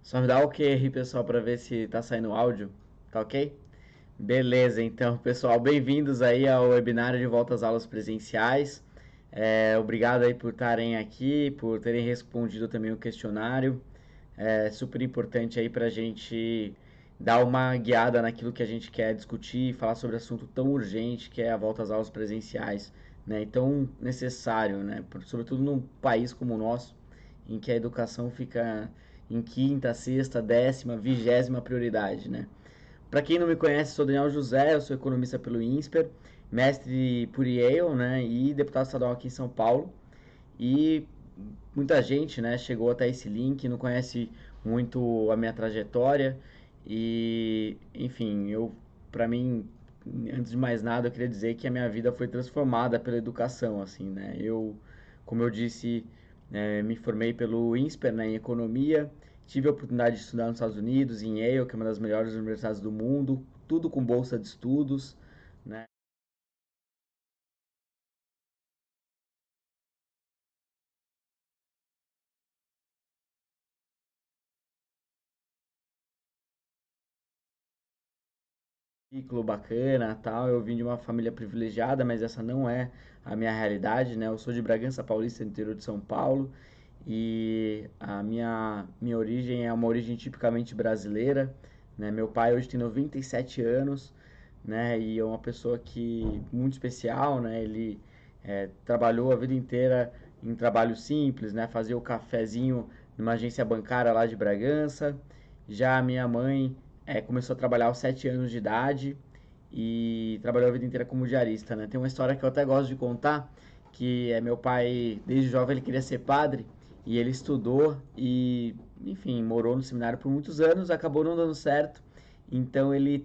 Só me dá o OK aí, pessoal, para ver se tá saindo o áudio. Tá OK? Beleza, então, pessoal, bem-vindos aí ao webinário de volta às aulas presenciais. Obrigado aí por estarem aqui, por terem respondido também o questionário. É super importante aí para a gente dar uma guiada naquilo que a gente quer discutir e falar sobre assunto tão urgente que é a volta às aulas presenciais, né? E tão necessário, né? Sobretudo num país como o nosso, em que a educação fica em quinta, sexta, décima, vigésima prioridade, né? Para quem não me conhece, sou Daniel José, eu sou economista pelo INSPER, mestre por Yale, né, e deputado estadual aqui em São Paulo. E muita gente, né, chegou até esse link, não conhece muito a minha trajetória e, enfim, para mim, antes de mais nada, eu queria dizer que a minha vida foi transformada pela educação, assim, né? Como eu disse, me formei pelo INSPER, né, em economia, tive a oportunidade de estudar nos Estados Unidos, em Yale, que é uma das melhores universidades do mundo, tudo com bolsa de estudos, né? Currículo bacana, tal. Eu vim de uma família privilegiada, mas essa não é a minha realidade, né? Eu sou de Bragança Paulista, interior de São Paulo, e a minha origem é uma origem tipicamente brasileira, né? Meu pai hoje tem 97 anos, né? E é uma pessoa que muito especial, né? Ele trabalhou a vida inteira em trabalho simples, né? Fazia o cafezinho numa agência bancária lá de Bragança. Já a minha mãe começou a trabalhar aos 7 anos de idade e trabalhou a vida inteira como diarista, né? Tem uma história que eu até gosto de contar, que é meu pai, desde jovem, ele queria ser padre e ele estudou e, enfim, morou no seminário por muitos anos, acabou não dando certo, então ele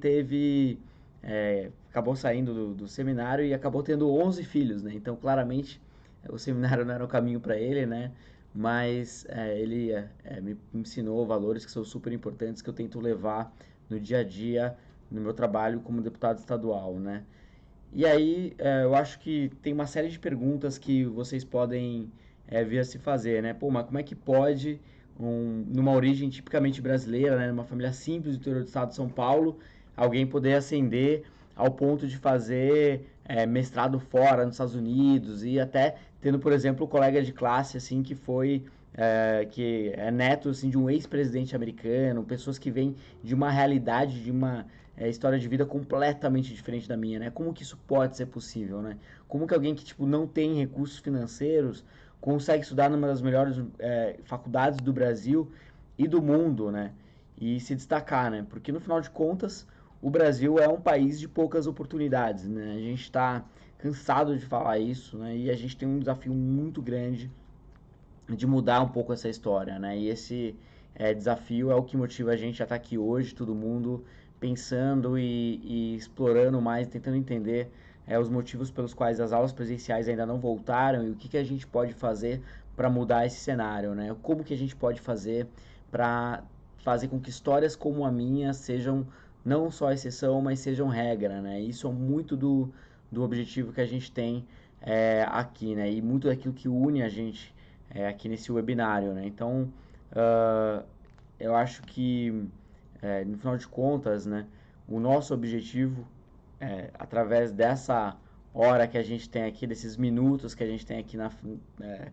acabou saindo do seminário e acabou tendo 11 filhos, né? Então, claramente, o seminário não era o caminho para ele, né? Mas ele me ensinou valores que são super importantes que eu tento levar no dia a dia, no meu trabalho como deputado estadual, né? E aí, eu acho que tem uma série de perguntas que vocês podem vir a se fazer, né? Pô, mas como é que pode, numa origem tipicamente brasileira, né, numa família simples do interior do estado de São Paulo, alguém poder ascender ao ponto de fazer mestrado fora, nos Estados Unidos, e até tendo, por exemplo, um colega de classe, assim, que é neto, assim, de um ex-presidente americano, pessoas que vêm de uma realidade, de uma história de vida completamente diferente da minha, né? Como que isso pode ser possível, né? Como que alguém que, tipo, não tem recursos financeiros consegue estudar numa das melhores faculdades do Brasil e do mundo, né? E se destacar, né? Porque no final de contas, o Brasil é um país de poucas oportunidades, né? A gente está cansado de falar isso, né? E a gente tem um desafio muito grande de mudar um pouco essa história, né? E esse desafio é o que motiva a gente a estar aqui hoje, todo mundo pensando e explorando mais, tentando entender os motivos pelos quais as aulas presenciais ainda não voltaram e o que a gente pode fazer para mudar esse cenário, né? Como que a gente pode fazer para fazer com que histórias como a minha sejam não só exceção, mas sejam regra, né? Isso é muito do objetivo que a gente tem aqui, né? E muito daquilo que une a gente aqui nesse webinário, né? Então, uh, eu acho que, no final de contas, né, o nosso objetivo, através dessa hora que a gente tem aqui, desses minutos que a gente tem aqui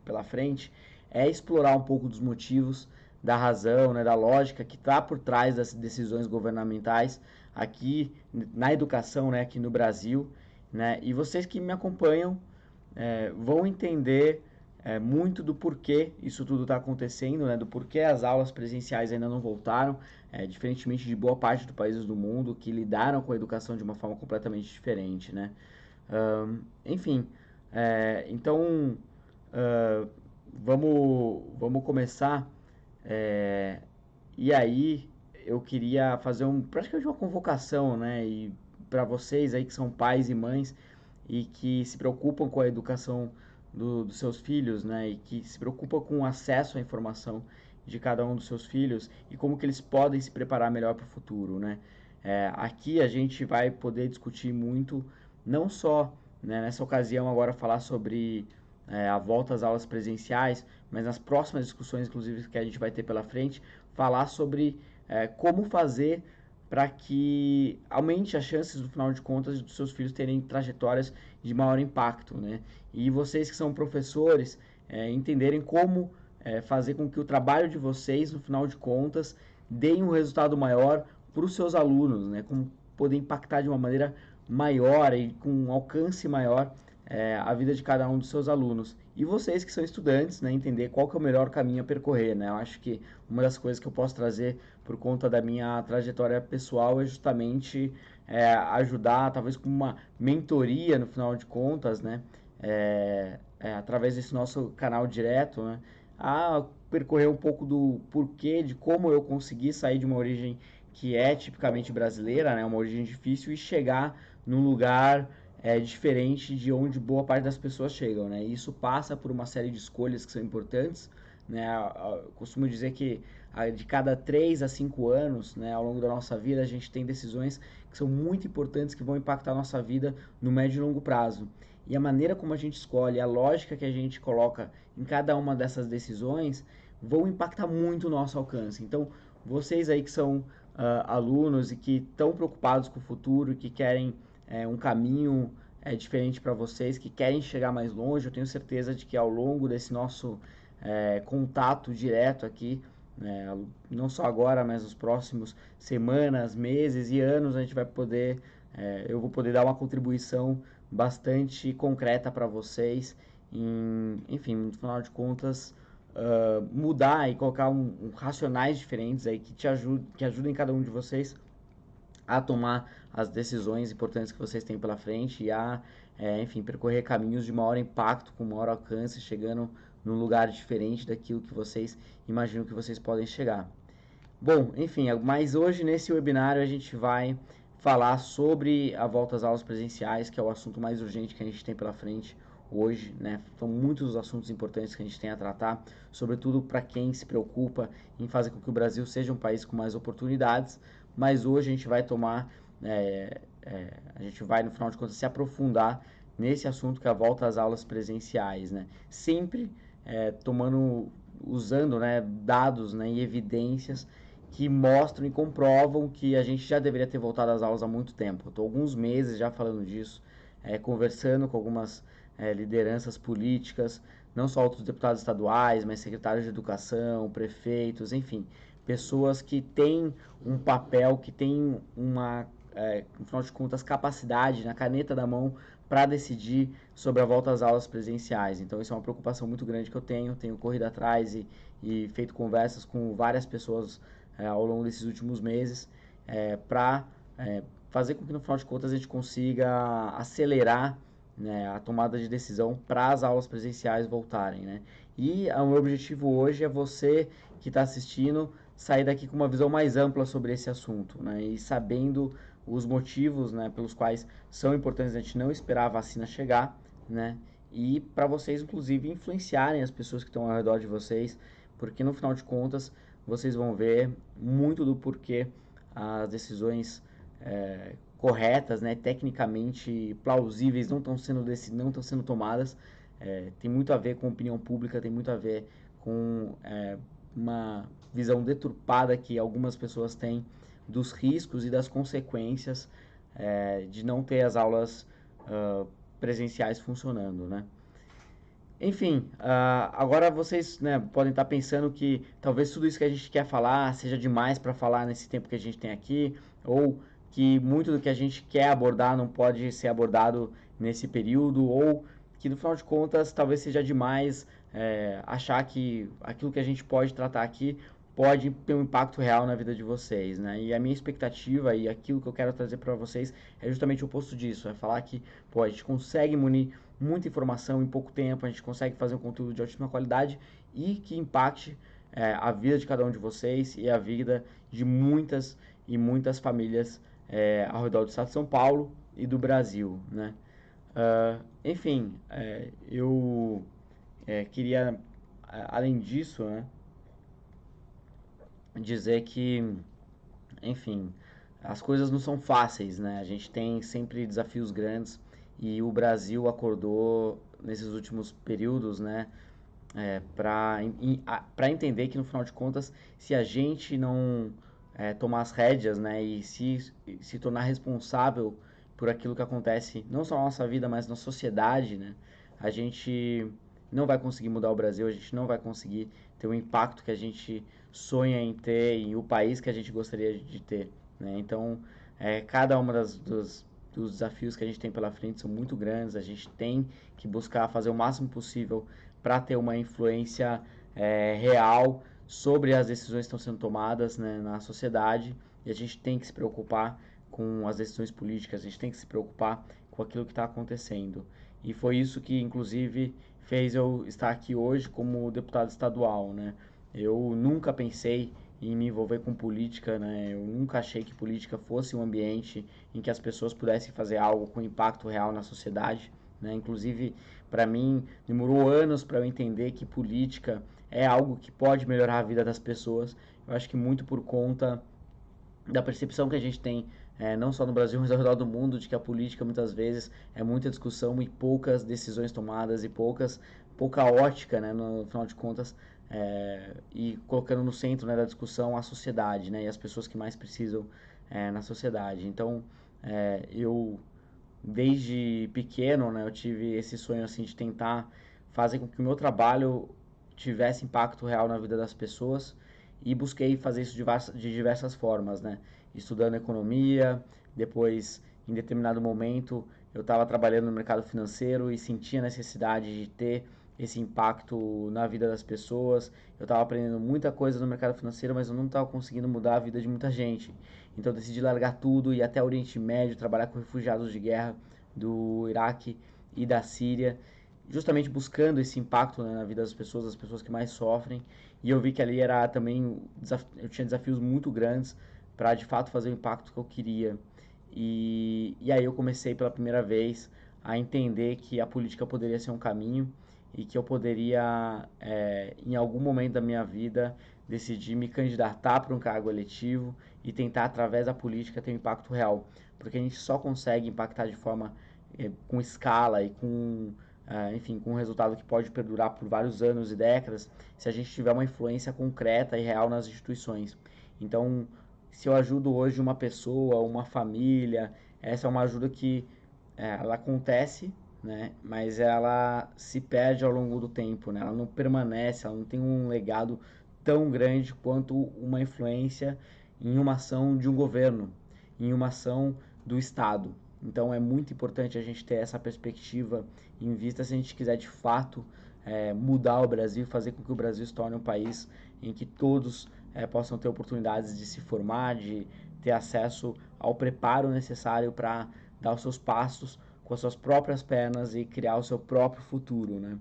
pela frente, é explorar um pouco dos motivos, da razão, né, da lógica que está por trás das decisões governamentais aqui na educação, né, aqui no Brasil, né? E vocês que me acompanham vão entender muito do porquê isso tudo está acontecendo, né, do porquê as aulas presenciais ainda não voltaram, diferentemente de boa parte dos países do mundo que lidaram com a educação de uma forma completamente diferente, né? Enfim, então uh, vamos começar. é, e aí eu queria fazer praticamente uma convocação, né, e para vocês aí que são pais e mães e que se preocupam com a educação dos seus filhos, né, e que se preocupam com o acesso à informação de cada um dos seus filhos e como que eles podem se preparar melhor para o futuro, né? Aqui a gente vai poder discutir muito, não só, né, nessa ocasião agora falar sobre a volta às aulas presenciais, mas nas próximas discussões, inclusive, que a gente vai ter pela frente, falar sobre como fazer para que aumente as chances, no final de contas, dos seus filhos terem trajetórias de maior impacto, né? E vocês que são professores, entenderem como fazer com que o trabalho de vocês, no final de contas, deem um resultado maior para os seus alunos, né? Como poder impactar de uma maneira maior e com um alcance maior a vida de cada um dos seus alunos. E vocês que são estudantes, né, entender qual que é o melhor caminho a percorrer, né? Eu acho que uma das coisas que eu posso trazer por conta da minha trajetória pessoal é justamente ajudar, talvez com uma mentoria no final de contas, né? Através desse nosso canal direto, né? A percorrer um pouco do porquê, de como eu consegui sair de uma origem que é tipicamente brasileira, né? Uma origem difícil e chegar num lugar diferente de onde boa parte das pessoas chegam, né? E isso passa por uma série de escolhas que são importantes, né? Eu costumo dizer que de cada 3 a 5 anos, né, ao longo da nossa vida, a gente tem decisões que são muito importantes, que vão impactar a nossa vida no médio e longo prazo. E a maneira como a gente escolhe, a lógica que a gente coloca em cada uma dessas decisões, vão impactar muito o nosso alcance. Então, vocês aí que são alunos e que estão preocupados com o futuro, que querem um caminho diferente para vocês, que querem chegar mais longe, eu tenho certeza de que ao longo desse nosso contato direto aqui, né, não só agora, mas nos próximos semanas, meses e anos, a gente vai poder, eu vou poder dar uma contribuição bastante concreta para vocês, enfim, no final de contas, mudar e colocar racionais diferentes aí que ajudem cada um de vocês a tomar as decisões importantes que vocês têm pela frente e a, enfim, percorrer caminhos de maior impacto, com maior alcance, chegando num lugar diferente daquilo que vocês imaginam que vocês podem chegar. Bom, enfim, mas hoje nesse webinário a gente vai falar sobre a volta às aulas presenciais, que é o assunto mais urgente que a gente tem pela frente hoje, né? São muitos os assuntos importantes que a gente tem a tratar, sobretudo para quem se preocupa em fazer com que o Brasil seja um país com mais oportunidades, mas hoje a gente vai a gente vai no final de contas se aprofundar nesse assunto que é a volta às aulas presenciais, né? Sempre usando, né, dados, né, e evidências que mostram e comprovam que a gente já deveria ter voltado às aulas há muito tempo. Estou alguns meses já falando disso, conversando com algumas lideranças políticas, não só outros deputados estaduais, mas secretários de educação, prefeitos, enfim, pessoas que têm um papel, que têm no final de contas, capacidade na caneta da mão para decidir sobre a volta às aulas presenciais. Então, isso é uma preocupação muito grande que eu tenho corrido atrás e feito conversas com várias pessoas ao longo desses últimos meses para fazer com que, no final de contas, a gente consiga acelerar, né, a tomada de decisão para as aulas presenciais voltarem, né? E o meu objetivo hoje é você que está assistindo sair daqui com uma visão mais ampla sobre esse assunto, né? E sabendo os motivos, né, pelos quais são importantes a gente não esperar a vacina chegar, né? E para vocês, inclusive, influenciarem as pessoas que estão ao redor de vocês, porque no final de contas vocês vão ver muito do porquê as decisões corretas, né, tecnicamente plausíveis não estão sendo tomadas. Tem muito a ver com opinião pública, tem muito a ver com uma visão deturpada que algumas pessoas têm dos riscos e das consequências de não ter as aulas presenciais funcionando, né? Enfim, agora vocês, né, podem estar pensando que talvez tudo isso que a gente quer falar seja demais para falar nesse tempo que a gente tem aqui, ou que muito do que a gente quer abordar não pode ser abordado nesse período, ou que no final de contas talvez seja demais achar que aquilo que a gente pode tratar aqui pode ter um impacto real na vida de vocês, né? E a minha expectativa e aquilo que eu quero trazer para vocês é justamente o oposto disso, é falar que, pô, a gente consegue munir muita informação em pouco tempo, a gente consegue fazer um conteúdo de altíssima qualidade e que impacte a vida de cada um de vocês e a vida de muitas e muitas famílias ao redor do estado de São Paulo e do Brasil, né? Enfim, eu queria, além disso, né, dizer que, enfim, as coisas não são fáceis, né? A gente tem sempre desafios grandes e o Brasil acordou nesses últimos períodos, né, para entender que no final de contas, se a gente não tomar as rédeas, né, e se tornar responsável por aquilo que acontece, não só na nossa vida, mas na sociedade, né, a gente não vai conseguir mudar o Brasil, a gente não vai conseguir ter o impacto que a gente sonha em ter e o país que a gente gostaria de ter, né? Então, cada uma dos desafios que a gente tem pela frente são muito grandes, a gente tem que buscar fazer o máximo possível para ter uma influência real sobre as decisões que estão sendo tomadas, né, na sociedade, e a gente tem que se preocupar com as decisões políticas, a gente tem que se preocupar com aquilo que está acontecendo. E foi isso que, inclusive, fez eu estar aqui hoje como deputado estadual, né? Eu nunca pensei em me envolver com política, né? Eu nunca achei que política fosse um ambiente em que as pessoas pudessem fazer algo com impacto real na sociedade, né? Inclusive, para mim, demorou anos para eu entender que política é algo que pode melhorar a vida das pessoas. Eu acho que muito por conta da percepção que a gente tem, não só no Brasil, mas ao redor do mundo, de que a política muitas vezes é muita discussão e poucas decisões tomadas e pouca ótica, né, no final de contas, e colocando no centro, né, da discussão a sociedade, né, e as pessoas que mais precisam na sociedade. Então, eu desde pequeno, né, eu tive esse sonho assim de tentar fazer com que o meu trabalho tivesse impacto real na vida das pessoas e busquei fazer isso de diversas formas, né? Estudando economia, depois em determinado momento eu estava trabalhando no mercado financeiro e sentia a necessidade de ter esse impacto na vida das pessoas. Eu estava aprendendo muita coisa no mercado financeiro, mas eu não estava conseguindo mudar a vida de muita gente. Então eu decidi largar tudo e ir até o Oriente Médio, trabalhar com refugiados de guerra do Iraque e da Síria, justamente buscando esse impacto, né, na vida das pessoas, as pessoas que mais sofrem. E eu vi que ali era também eu tinha desafios muito grandes para de fato fazer o impacto que eu queria. E aí eu comecei pela primeira vez a entender que a política poderia ser um caminho e que eu poderia, em algum momento da minha vida, decidir me candidatar para um cargo eletivo e tentar, através da política, ter um impacto real. Porque a gente só consegue impactar de forma com escala e enfim, com um resultado que pode perdurar por vários anos e décadas, se a gente tiver uma influência concreta e real nas instituições. Então, se eu ajudo hoje uma pessoa, uma família, essa é uma ajuda que ela acontece, né? Mas ela se perde ao longo do tempo, né? Ela não permanece, ela não tem um legado tão grande quanto uma influência em uma ação de um governo, em uma ação do Estado. Então é muito importante a gente ter essa perspectiva em vista se a gente quiser de fato mudar o Brasil, fazer com que o Brasil se torne um país em que todos possam ter oportunidades de se formar, de ter acesso ao preparo necessário para dar os seus passos com as suas próprias pernas e criar o seu próprio futuro, né?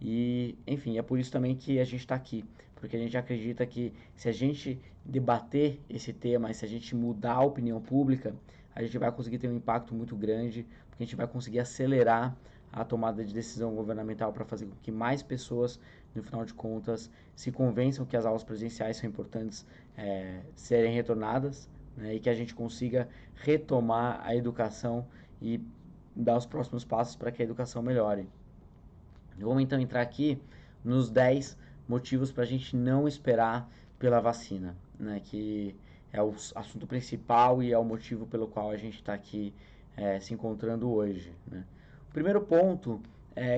E, enfim, é por isso também que a gente está aqui, porque a gente acredita que se a gente debater esse tema, se a gente mudar a opinião pública, a gente vai conseguir ter um impacto muito grande, porque a gente vai conseguir acelerar a tomada de decisão governamental para fazer com que mais pessoas, no final de contas, se convençam que as aulas presenciais são importantes serem retornadas, né, e que a gente consiga retomar a educação e dar os próximos passos para que a educação melhore. Vamos então entrar aqui nos 10 motivos para a gente não esperar pela vacina, né, que é o assunto principal e é o motivo pelo qual a gente está aqui se encontrando hoje, né. O primeiro ponto,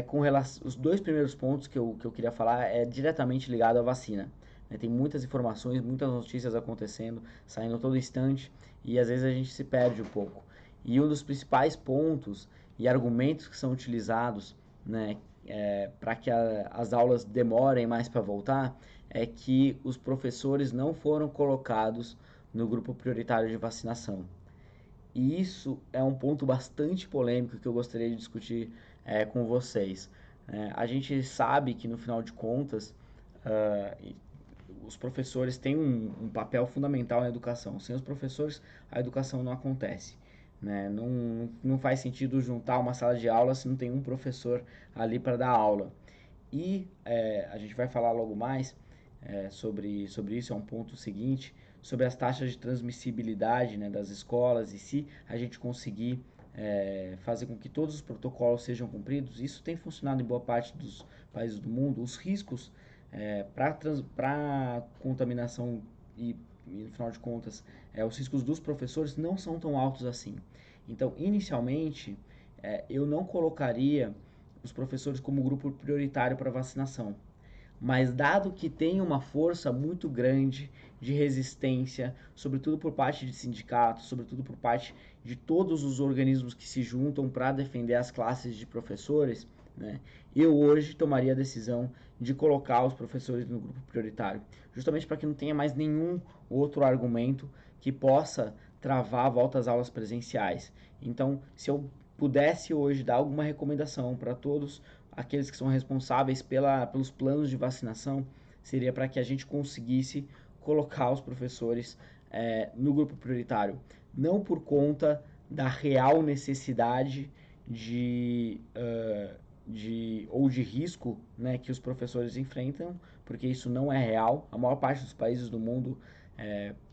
com relação, os dois primeiros pontos que eu queria falar é diretamente ligado à vacina. Né. Tem muitas informações, muitas notícias acontecendo, saindo a todo instante, e às vezes a gente se perde um pouco. E um dos principais pontos e argumentos que são utilizados, né, para que as aulas demorem mais para voltar, é que os professores não foram colocados no grupo prioritário de vacinação. E isso é um ponto bastante polêmico que eu gostaria de discutir com vocês. A gente sabe que no final de contas, os professores têm um papel fundamental na educação. Sem os professores, a educação não acontece. Né? Não faz sentido juntar uma sala de aula se não tem um professor ali para dar aula. E a gente vai falar logo mais sobre isso, é um ponto seguinte, sobre as taxas de transmissibilidade, né, das escolas e se a gente conseguir fazer com que todos os protocolos sejam cumpridos. Isso tem funcionado em boa parte dos países do mundo. Os riscos para contaminação e, no final de contas, os riscos dos professores não são tão altos assim. Então, inicialmente, eu não colocaria os professores como grupo prioritário para vacinação. Mas dado que tem uma força muito grande de resistência, sobretudo por parte de sindicatos, sobretudo por parte de todos os organismos que se juntam para defender as classes de professores, né, eu hoje tomaria a decisão de colocar os professores no grupo prioritário, justamente para que não tenha mais nenhum outro argumento que possa travar a volta às aulas presenciais. Então, se eu pudesse hoje dar alguma recomendação para todos aqueles que são responsáveis pelos planos de vacinação, seria para que a gente conseguisse colocar os professores no grupo prioritário. Não por conta da real necessidade ou de risco, né, que os professores enfrentam, porque isso não é real. A maior parte dos países do mundo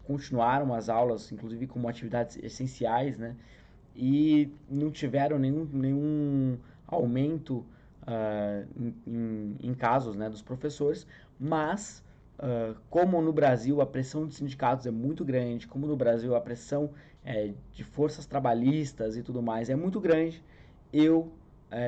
continuaram as aulas, inclusive como atividades essenciais, né, e não tiveram nenhum aumento em casos, né, dos professores, mas como no Brasil a pressão dos sindicatos é muito grande, como no Brasil a pressão de forças trabalhistas e tudo mais é muito grande, eu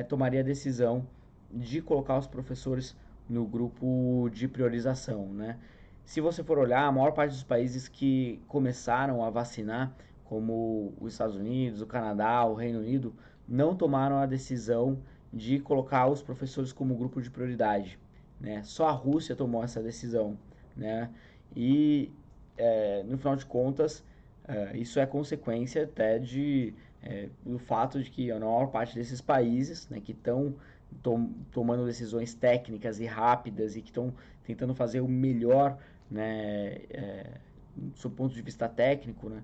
tomaria a decisão de colocar os professores no grupo de priorização, né? Se você for olhar, a maior parte dos países que começaram a vacinar, como os Estados Unidos, o Canadá, o Reino Unido, não tomaram a decisão de colocar os professores como grupo de prioridade, né? Só a Rússia tomou essa decisão, né? E no final de contas, isso é consequência até do fato de que a maior parte desses países, né, que estão tomando decisões técnicas e rápidas e que estão tentando fazer o melhor, né, do seu ponto de vista técnico, né,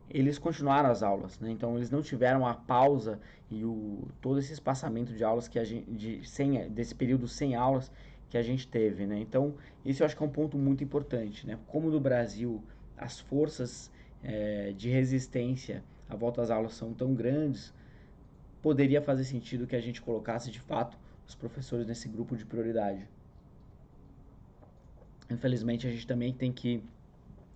eles continuaram as aulas, né? Então eles não tiveram a pausa e todo esse espaçamento de aulas que desse período sem aulas que a gente teve, né? Então isso eu acho que é um ponto muito importante, né? Como no Brasil as forças de resistência à volta às aulas são tão grandes, poderia fazer sentido que a gente colocasse de fato os professores nesse grupo de prioridade. Infelizmente a gente também tem que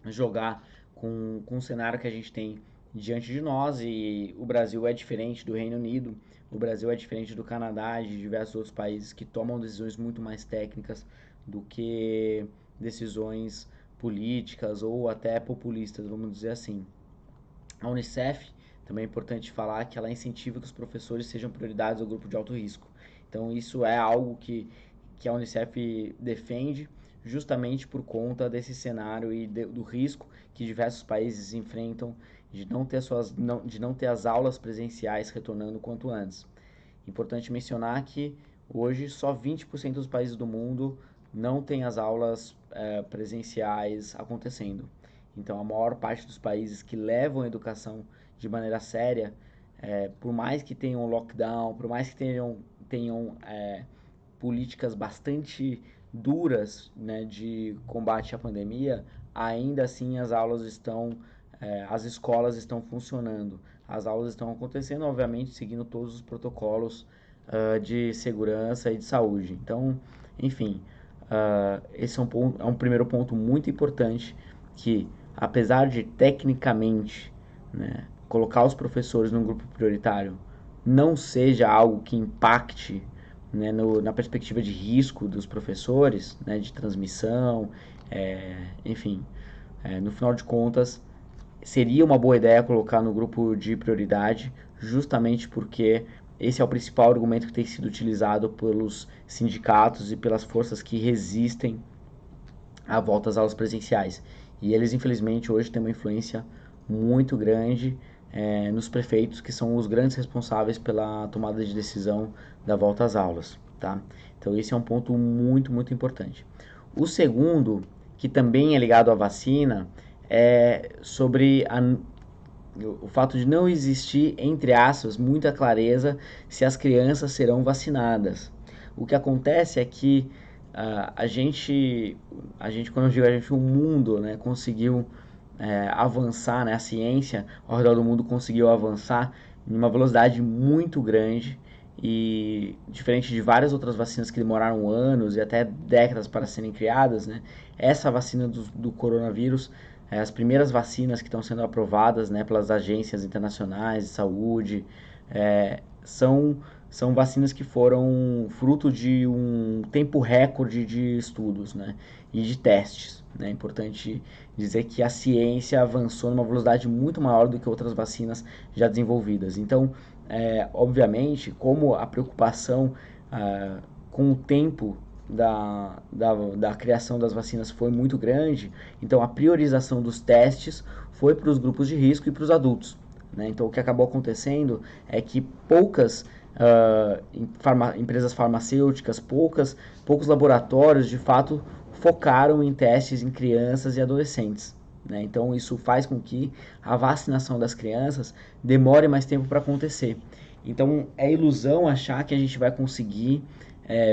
jogar com o cenário que a gente tem diante de nós, e o Brasil é diferente do Reino Unido, o Brasil é diferente do Canadá e de diversos outros países que tomam decisões muito mais técnicas do que decisões políticas ou até populistas, vamos dizer assim. A Unicef, também é importante falar que ela incentiva que os professores sejam prioridades ao grupo de alto risco. Então isso é algo que a Unicef defende, justamente por conta desse cenário e do risco que diversos países enfrentam de não ter as aulas presenciais retornando quanto antes. Importante mencionar que hoje só 20% dos países do mundo não tem as aulas presenciais acontecendo. Então a maior parte dos países que levam a educação de maneira séria, por mais que tenham lockdown, por mais que tenham políticas bastante duras, né, de combate à pandemia, ainda assim as escolas estão funcionando, as aulas estão acontecendo, obviamente seguindo todos os protocolos de segurança e de saúde. Então, enfim, esse é um primeiro ponto muito importante, que apesar de tecnicamente, né, colocar os professores num grupo prioritário não seja algo que impacte, né, na perspectiva de risco dos professores, né, de transmissão, enfim, no final de contas, seria uma boa ideia colocar no grupo de prioridade, justamente porque esse é o principal argumento que tem sido utilizado pelos sindicatos e pelas forças que resistem à volta às aulas presenciais. E eles, infelizmente, hoje têm uma influência muito grande nos prefeitos, que são os grandes responsáveis pela tomada de decisão da volta às aulas, tá? Então esse é um ponto muito, muito importante. O segundo, que também é ligado à vacina, é sobre o fato de não existir, entre aspas, muita clareza se as crianças serão vacinadas. O que acontece é que a gente, quando eu digo a gente, o mundo, né, conseguiu avançar, né, a ciência ao redor do mundo conseguiu avançar em uma velocidade muito grande e diferente de várias outras vacinas que demoraram anos e até décadas para serem criadas, né? Essa vacina do coronavírus, as primeiras vacinas que estão sendo aprovadas, né, pelas agências internacionais de saúde, são são vacinas que foram fruto de um tempo recorde de estudos, né, e de testes. É importante dizer que a ciência avançou numa velocidade muito maior do que outras vacinas já desenvolvidas. Então, obviamente, como a preocupação com o tempo da criação das vacinas foi muito grande, então a priorização dos testes foi para os grupos de risco e para os adultos. Né? Então, o que acabou acontecendo é que poucas empresas farmacêuticas, poucos laboratórios, de fato, focaram em testes em crianças e adolescentes. Né? Então, isso faz com que a vacinação das crianças demore mais tempo para acontecer. Então, é ilusão achar que a gente vai conseguir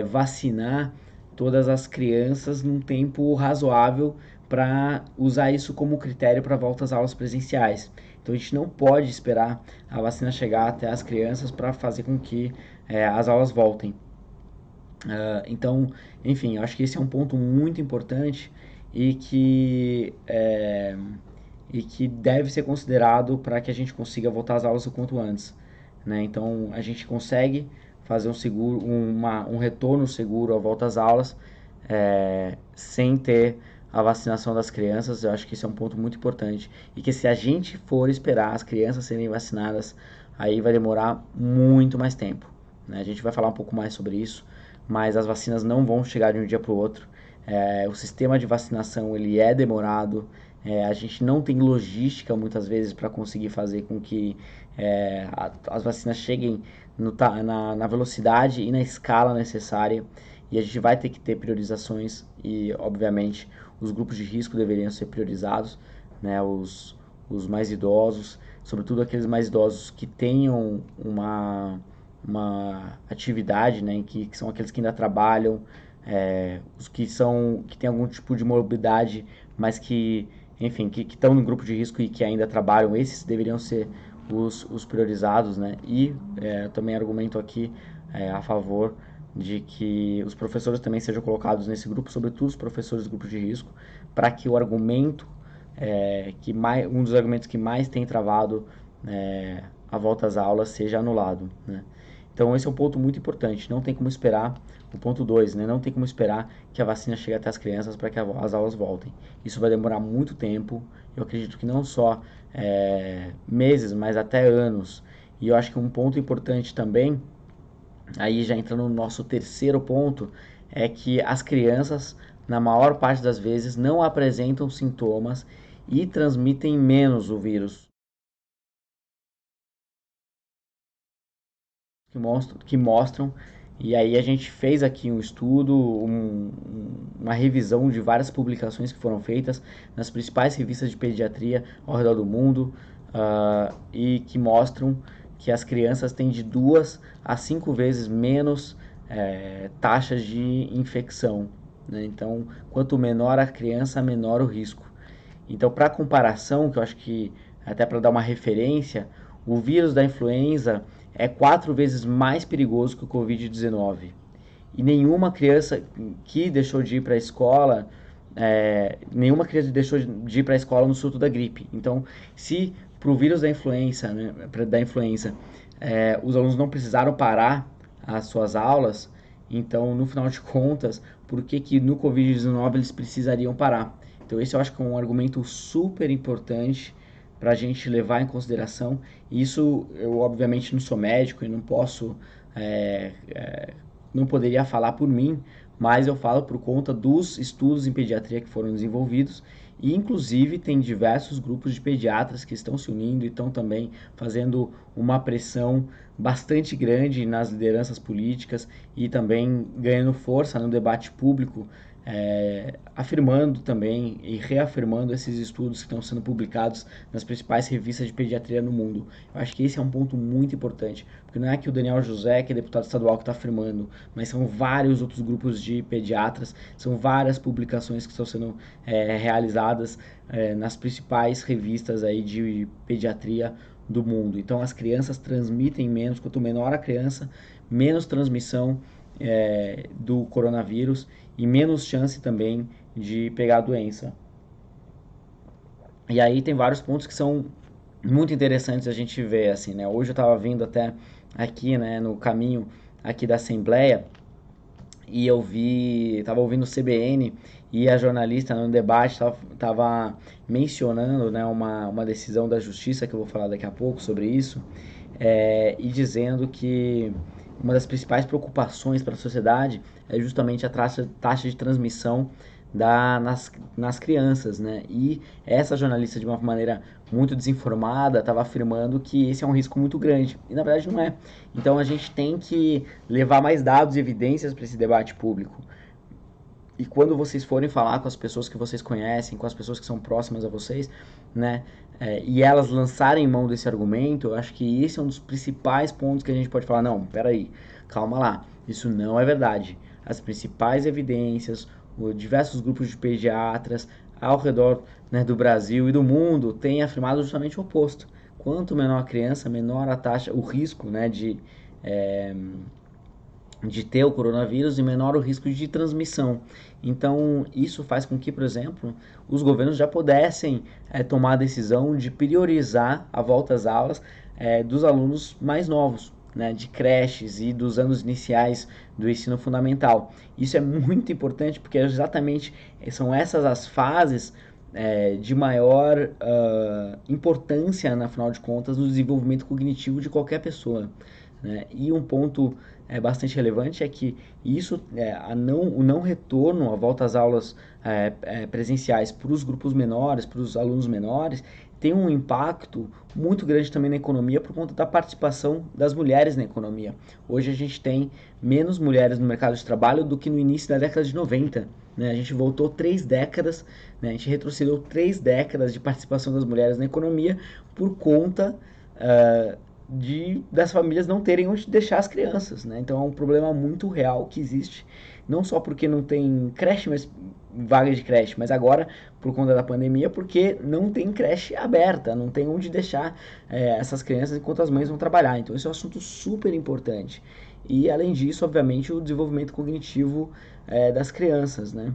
vacinar todas as crianças num tempo razoável para usar isso como critério para volta às aulas presenciais. Então a gente não pode esperar a vacina chegar até as crianças para fazer com que as aulas voltem. Então, enfim, eu acho que esse é um ponto muito importante e que deve ser considerado para que a gente consiga voltar às aulas o quanto antes. Né? Então, a gente consegue fazer um retorno seguro à volta às aulas sem ter a vacinação das crianças. Eu acho que esse é um ponto muito importante. E que se a gente for esperar as crianças serem vacinadas, aí vai demorar muito mais tempo. Né? A gente vai falar um pouco mais sobre isso, mas as vacinas não vão chegar de um dia para o outro. O sistema de vacinação ele é demorado, a gente não tem logística muitas vezes para conseguir fazer com que as vacinas cheguem na velocidade e na escala necessária, e a gente vai ter que ter priorizações e, obviamente, os grupos de risco deveriam ser priorizados, né, os mais idosos, sobretudo aqueles mais idosos que tenham uma atividade, né, que são aqueles que ainda trabalham, os que têm algum tipo de morbidade, mas que, enfim, que estão no grupo de risco e que ainda trabalham, esses deveriam ser os priorizados, né? E também argumento aqui a favor de que os professores também sejam colocados nesse grupo, sobretudo os professores do grupo de risco, para que o argumento um dos argumentos que mais tem travado a volta às aulas seja anulado, né? Então esse é um ponto muito importante, não tem como esperar, o ponto 2, né? Não tem como esperar que a vacina chegue até as crianças para que as aulas voltem. Isso vai demorar muito tempo, eu acredito que não só meses, mas até anos. E eu acho que um ponto importante também, aí já entrando no nosso terceiro ponto, é que as crianças, na maior parte das vezes, não apresentam sintomas e transmitem menos o vírus. Que mostram, e aí a gente fez aqui um estudo, uma revisão de várias publicações que foram feitas nas principais revistas de pediatria ao redor do mundo, e que mostram que as crianças têm de 2 a 5 vezes menos taxas de infecção. Né? Então, quanto menor a criança, menor o risco. Então, para comparação, que eu acho que até para dar uma referência, o vírus da influenza é 4 vezes mais perigoso que o Covid-19. E nenhuma criança que deixou de ir para a escola, nenhuma criança deixou de ir para a escola no surto da gripe. Então, se para o vírus da influenza, né, os alunos não precisaram parar as suas aulas, então, no final de contas, por que no Covid-19 eles precisariam parar? Então, esse eu acho que é um argumento super importante para a gente levar em consideração. Isso, eu obviamente não sou médico e não posso, não poderia falar por mim, mas eu falo por conta dos estudos em pediatria que foram desenvolvidos e inclusive tem diversos grupos de pediatras que estão se unindo e estão também fazendo uma pressão bastante grande nas lideranças políticas e também ganhando força no debate público, afirmando também e reafirmando esses estudos que estão sendo publicados nas principais revistas de pediatria no mundo. Eu acho que esse é um ponto muito importante, porque não é que o Daniel José, que é deputado estadual, que está afirmando, mas são vários outros grupos de pediatras, são várias publicações que estão sendo realizadas nas principais revistas aí de pediatria do mundo. Então as crianças transmitem menos, quanto menor a criança, menos transmissão do coronavírus e menos chance também de pegar a doença. E aí tem vários pontos que são muito interessantes a gente ver, assim, né? Hoje eu estava vindo até aqui, né, no caminho aqui da Assembleia, e eu estava ouvindo o CBN e a jornalista no debate estava mencionando, né, uma decisão da justiça, que eu vou falar daqui a pouco sobre isso, e dizendo que uma das principais preocupações para a sociedade é justamente a taxa de transmissão nas crianças, né? E essa jornalista, de uma maneira muito desinformada, estava afirmando que esse é um risco muito grande. E na verdade não é. Então a gente tem que levar mais dados e evidências para esse debate público. E quando vocês forem falar com as pessoas que vocês conhecem, com as pessoas que são próximas a vocês, né, e elas lançarem mão desse argumento, eu acho que esse é um dos principais pontos que a gente pode falar, não, peraí, calma lá, isso não é verdade. As principais evidências, diversos grupos de pediatras ao redor, né, do Brasil e do mundo têm afirmado justamente o oposto. Quanto menor a criança, menor a taxa, o risco, né, de ter o coronavírus e menor o risco de transmissão. Então, isso faz com que, por exemplo, os governos já pudessem tomar a decisão de priorizar a volta às aulas dos alunos mais novos, né, de creches e dos anos iniciais do ensino fundamental. Isso é muito importante porque exatamente são essas as fases de maior importância, na final de contas, no desenvolvimento cognitivo de qualquer pessoa. Né? E um ponto bastante relevante é que isso, o não retorno, a volta às aulas presenciais para os grupos menores, para os alunos menores, tem um impacto muito grande também na economia por conta da participação das mulheres na economia. Hoje a gente tem menos mulheres no mercado de trabalho do que no início da década de 90. Né? A gente voltou 3 décadas, né? A gente retrocedeu 3 décadas de participação das mulheres na economia por conta das famílias não terem onde deixar as crianças, né? Então é um problema muito real que existe, não só porque não tem creche, mas vaga de creche, mas agora por conta da pandemia, porque não tem creche aberta, não tem onde deixar essas crianças enquanto as mães vão trabalhar. Então esse é um assunto super importante. E além disso, obviamente, o desenvolvimento cognitivo das crianças, né?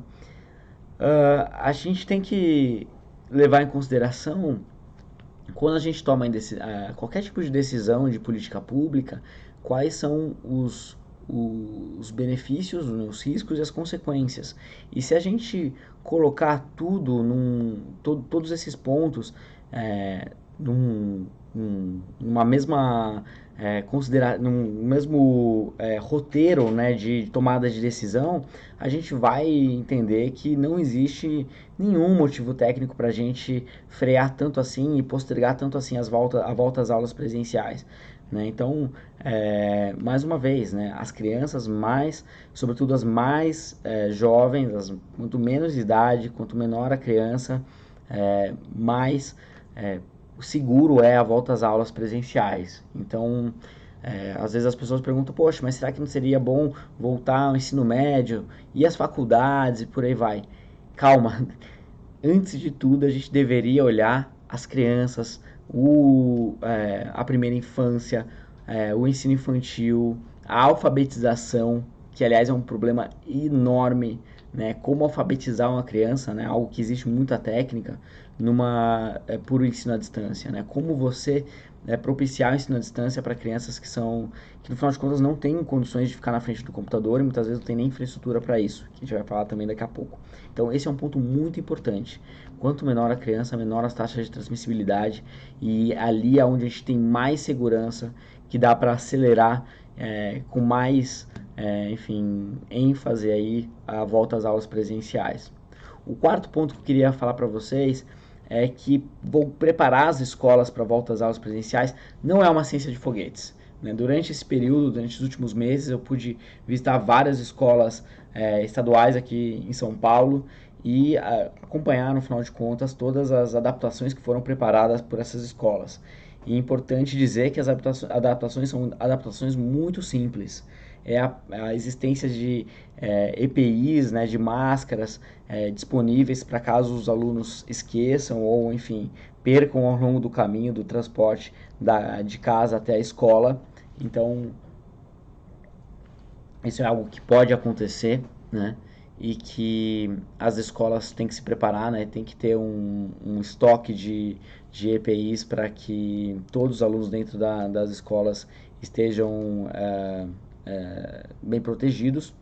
A gente tem que levar em consideração quando a gente toma qualquer tipo de decisão de política pública, quais são os benefícios, os riscos e as consequências. E se a gente colocar todos esses pontos numa mesma num mesmo roteiro, né, de tomada de decisão, a gente vai entender que não existe nenhum motivo técnico para a gente frear tanto assim e postergar tanto assim a volta às aulas presenciais. Né? Então, mais uma vez, né, as crianças sobretudo as mais jovens, quanto menos idade, quanto menor a criança, mais seguro é a volta às aulas presenciais. Então, às vezes as pessoas perguntam, poxa, mas será que não seria bom voltar ao ensino médio e as faculdades e por aí vai? Calma, antes de tudo a gente deveria olhar as crianças, a primeira infância, o ensino infantil, a alfabetização, que aliás é um problema enorme, né? Como alfabetizar uma criança, né? Algo que existe muita técnica por ensino à distância, né? Como você propiciar o ensino à distância para crianças que no final de contas não têm condições de ficar na frente do computador e muitas vezes não tem nem infraestrutura para isso, que a gente vai falar também daqui a pouco. Então esse é um ponto muito importante. Quanto menor a criança, menor as taxas de transmissibilidade e ali é onde a gente tem mais segurança, que dá para acelerar com mais enfim, ênfase aí a volta às aulas presenciais. O quarto ponto que eu queria falar para vocês é que vou preparar as escolas para a volta às aulas presenciais não é uma ciência de foguetes. Né? Durante esse período, durante os últimos meses, eu pude visitar várias escolas estaduais aqui em São Paulo e acompanhar, no final de contas, todas as adaptações que foram preparadas por essas escolas. E é importante dizer que as adaptações são adaptações muito simples. é a existência de EPIs, né, de máscaras disponíveis para caso os alunos esqueçam ou, enfim, percam ao longo do caminho do transporte de casa até a escola. Então, isso é algo que pode acontecer, né? E que as escolas têm que se preparar, né? Tem que ter um estoque de EPIs para que todos os alunos dentro das escolas estejam bem protegidos.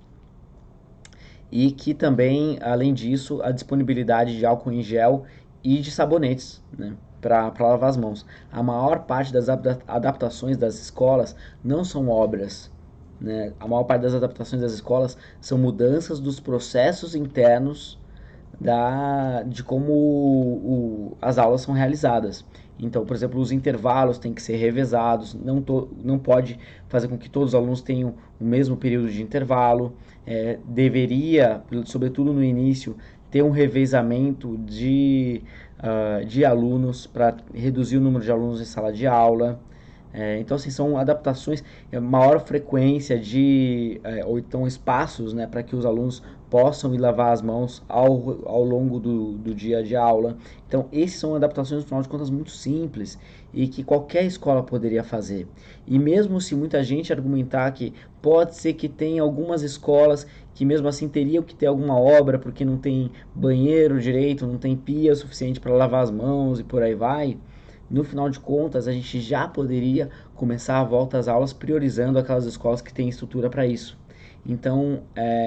E que também, além disso, a disponibilidade de álcool em gel e de sabonetes, né? Para lavar as mãos. A maior parte das adaptações das escolas não são obras, né? A maior parte das adaptações das escolas são mudanças dos processos internos de como as aulas são realizadas. Então, por exemplo, os intervalos têm que ser revezados, não pode fazer com que todos os alunos tenham o mesmo período de intervalo. Deveria, sobretudo no início, ter um revezamento de alunos para reduzir o número de alunos em sala de aula. Então, assim, são adaptações, maior frequência ou então espaços, né, para que os alunos possam ir lavar as mãos ao longo do dia de aula. Então, essas são adaptações, no final de contas, muito simples e que qualquer escola poderia fazer. E mesmo se muita gente argumentar que pode ser que tenha algumas escolas que mesmo assim teriam que ter alguma obra porque não tem banheiro direito, não tem pia suficiente para lavar as mãos e por aí vai, no final de contas, a gente já poderia começar a volta às aulas priorizando aquelas escolas que têm estrutura para isso. Então,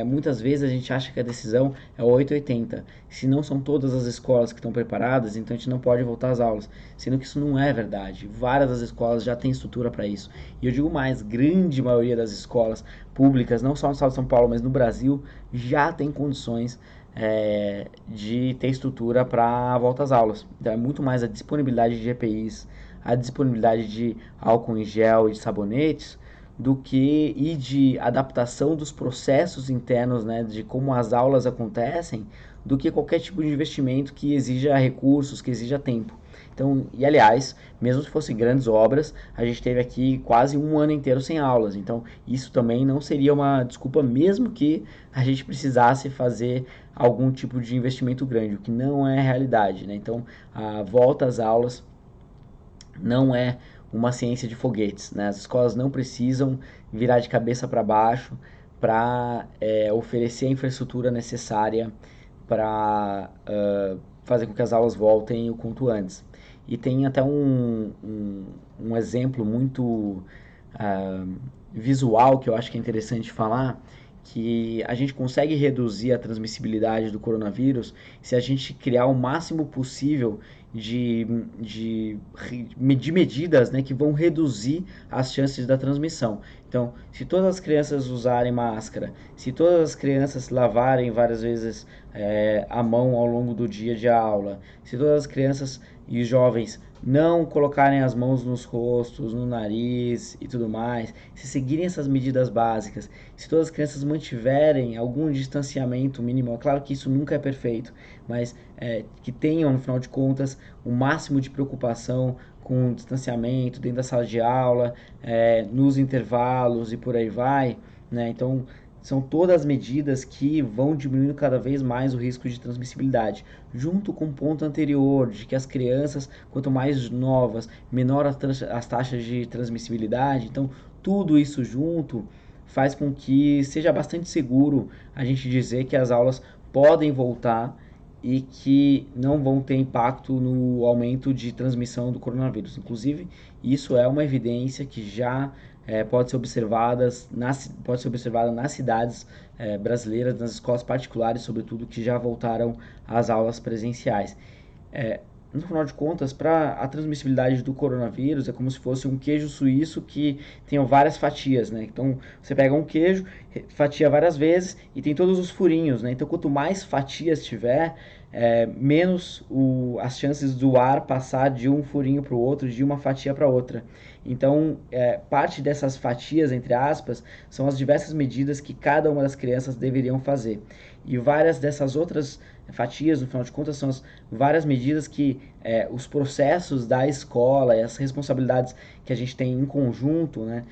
muitas vezes a gente acha que a decisão é 880. Se não são todas as escolas que estão preparadas, então a gente não pode voltar às aulas. Sendo que isso não é verdade. Várias das escolas já têm estrutura para isso. E eu digo mais, grande maioria das escolas públicas, não só no estado de São Paulo, mas no Brasil, já tem condições de ter estrutura para volta às aulas. Então é muito mais a disponibilidade de EPIs, a disponibilidade de álcool em gel e de sabonetes, e de adaptação dos processos internos, né, de como as aulas acontecem, do que qualquer tipo de investimento que exija recursos, que exija tempo. Então, e aliás, mesmo se fossem grandes obras, a gente teve aqui quase um ano inteiro sem aulas. Então, isso também não seria uma desculpa, mesmo que a gente precisasse fazer algum tipo de investimento grande, o que não é realidade, né? Então, a volta às aulas não é uma ciência de foguetes, né? As escolas não precisam virar de cabeça para baixo para oferecer a infraestrutura necessária para fazer com que as aulas voltem o quanto antes. E tem até um exemplo muito visual que eu acho que é interessante falar, que a gente consegue reduzir a transmissibilidade do coronavírus se a gente criar o máximo possível de medidas, né, que vão reduzir as chances da transmissão. Então, se todas as crianças usarem máscara, se todas as crianças lavarem várias vezes a mão ao longo do dia de aula, se todas as crianças e jovens não colocarem as mãos nos rostos, no nariz e tudo mais, se seguirem essas medidas básicas, se todas as crianças mantiverem algum distanciamento mínimo, é claro que isso nunca é perfeito, mas que tenham, no final de contas, o máximo de preocupação com o distanciamento dentro da sala de aula, nos intervalos e por aí vai, né? Então, são todas medidas que vão diminuindo cada vez mais o risco de transmissibilidade. Junto com o ponto anterior, de que as crianças, quanto mais novas, menor as taxas de transmissibilidade. Então, tudo isso junto faz com que seja bastante seguro a gente dizer que as aulas podem voltar e que não vão ter impacto no aumento de transmissão do coronavírus. Inclusive, isso é uma evidência que já pode ser observada nas cidades brasileiras, nas escolas particulares, sobretudo, que já voltaram às aulas presenciais. No final de contas, para a transmissibilidade do coronavírus, é como se fosse um queijo suíço que tem várias fatias, né? Então, você pega um queijo, fatia várias vezes e tem todos os furinhos, né? Então, quanto mais fatias tiver, menos as chances do ar passar de um furinho para o outro, de uma fatia para outra. Então, parte dessas fatias, entre aspas, são as diversas medidas que cada uma das crianças deveriam fazer. E várias dessas outras fatias, no final de contas, são as várias medidas que os processos da escola e as responsabilidades que a gente tem em conjunto, né,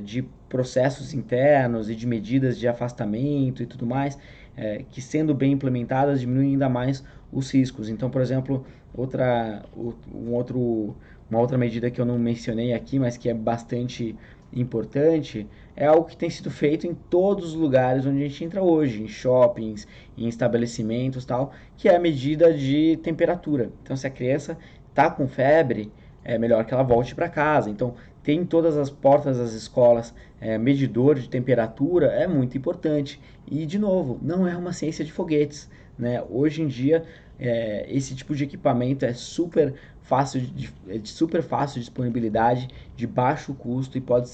de processos internos e de medidas de afastamento e tudo mais, que sendo bem implementadas diminuem ainda mais os riscos. Então, por exemplo, uma outra medida que eu não mencionei aqui, mas que é bastante importante, é algo que tem sido feito em todos os lugares onde a gente entra hoje, em shoppings, em estabelecimentos, tal, que é a medida de temperatura. Então, se a criança está com febre, é melhor que ela volte para casa. Então, tem em todas as portas das escolas medidor de temperatura, é muito importante. E, de novo, não é uma ciência de foguetes, né? Hoje em dia, esse tipo de equipamento é super fácil de super fácil de disponibilidade, de baixo custo e pode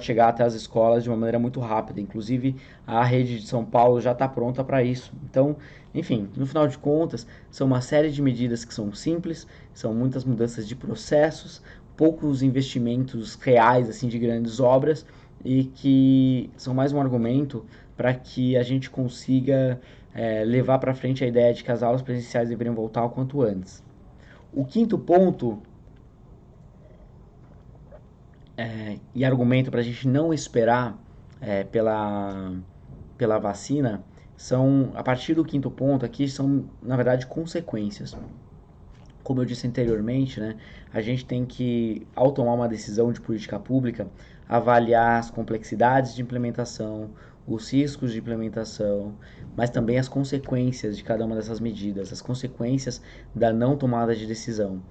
chegar até as escolas de uma maneira muito rápida. Inclusive, a rede de São Paulo já está pronta para isso. Então, enfim, no final de contas, são uma série de medidas que são simples, são muitas mudanças de processos, poucos investimentos reais assim de grandes obras e que são mais um argumento para que a gente consiga levar para frente a ideia de que as aulas presenciais deveriam voltar o quanto antes. O quinto ponto e argumento para a gente não esperar pela vacina são, a partir do quinto ponto aqui, são na verdade consequências. Como eu disse anteriormente, né, a gente tem que, ao tomar uma decisão de política pública, avaliar as complexidades de implementação, os riscos de implementação, mas também as consequências de cada uma dessas medidas, as consequências da não tomada de decisão.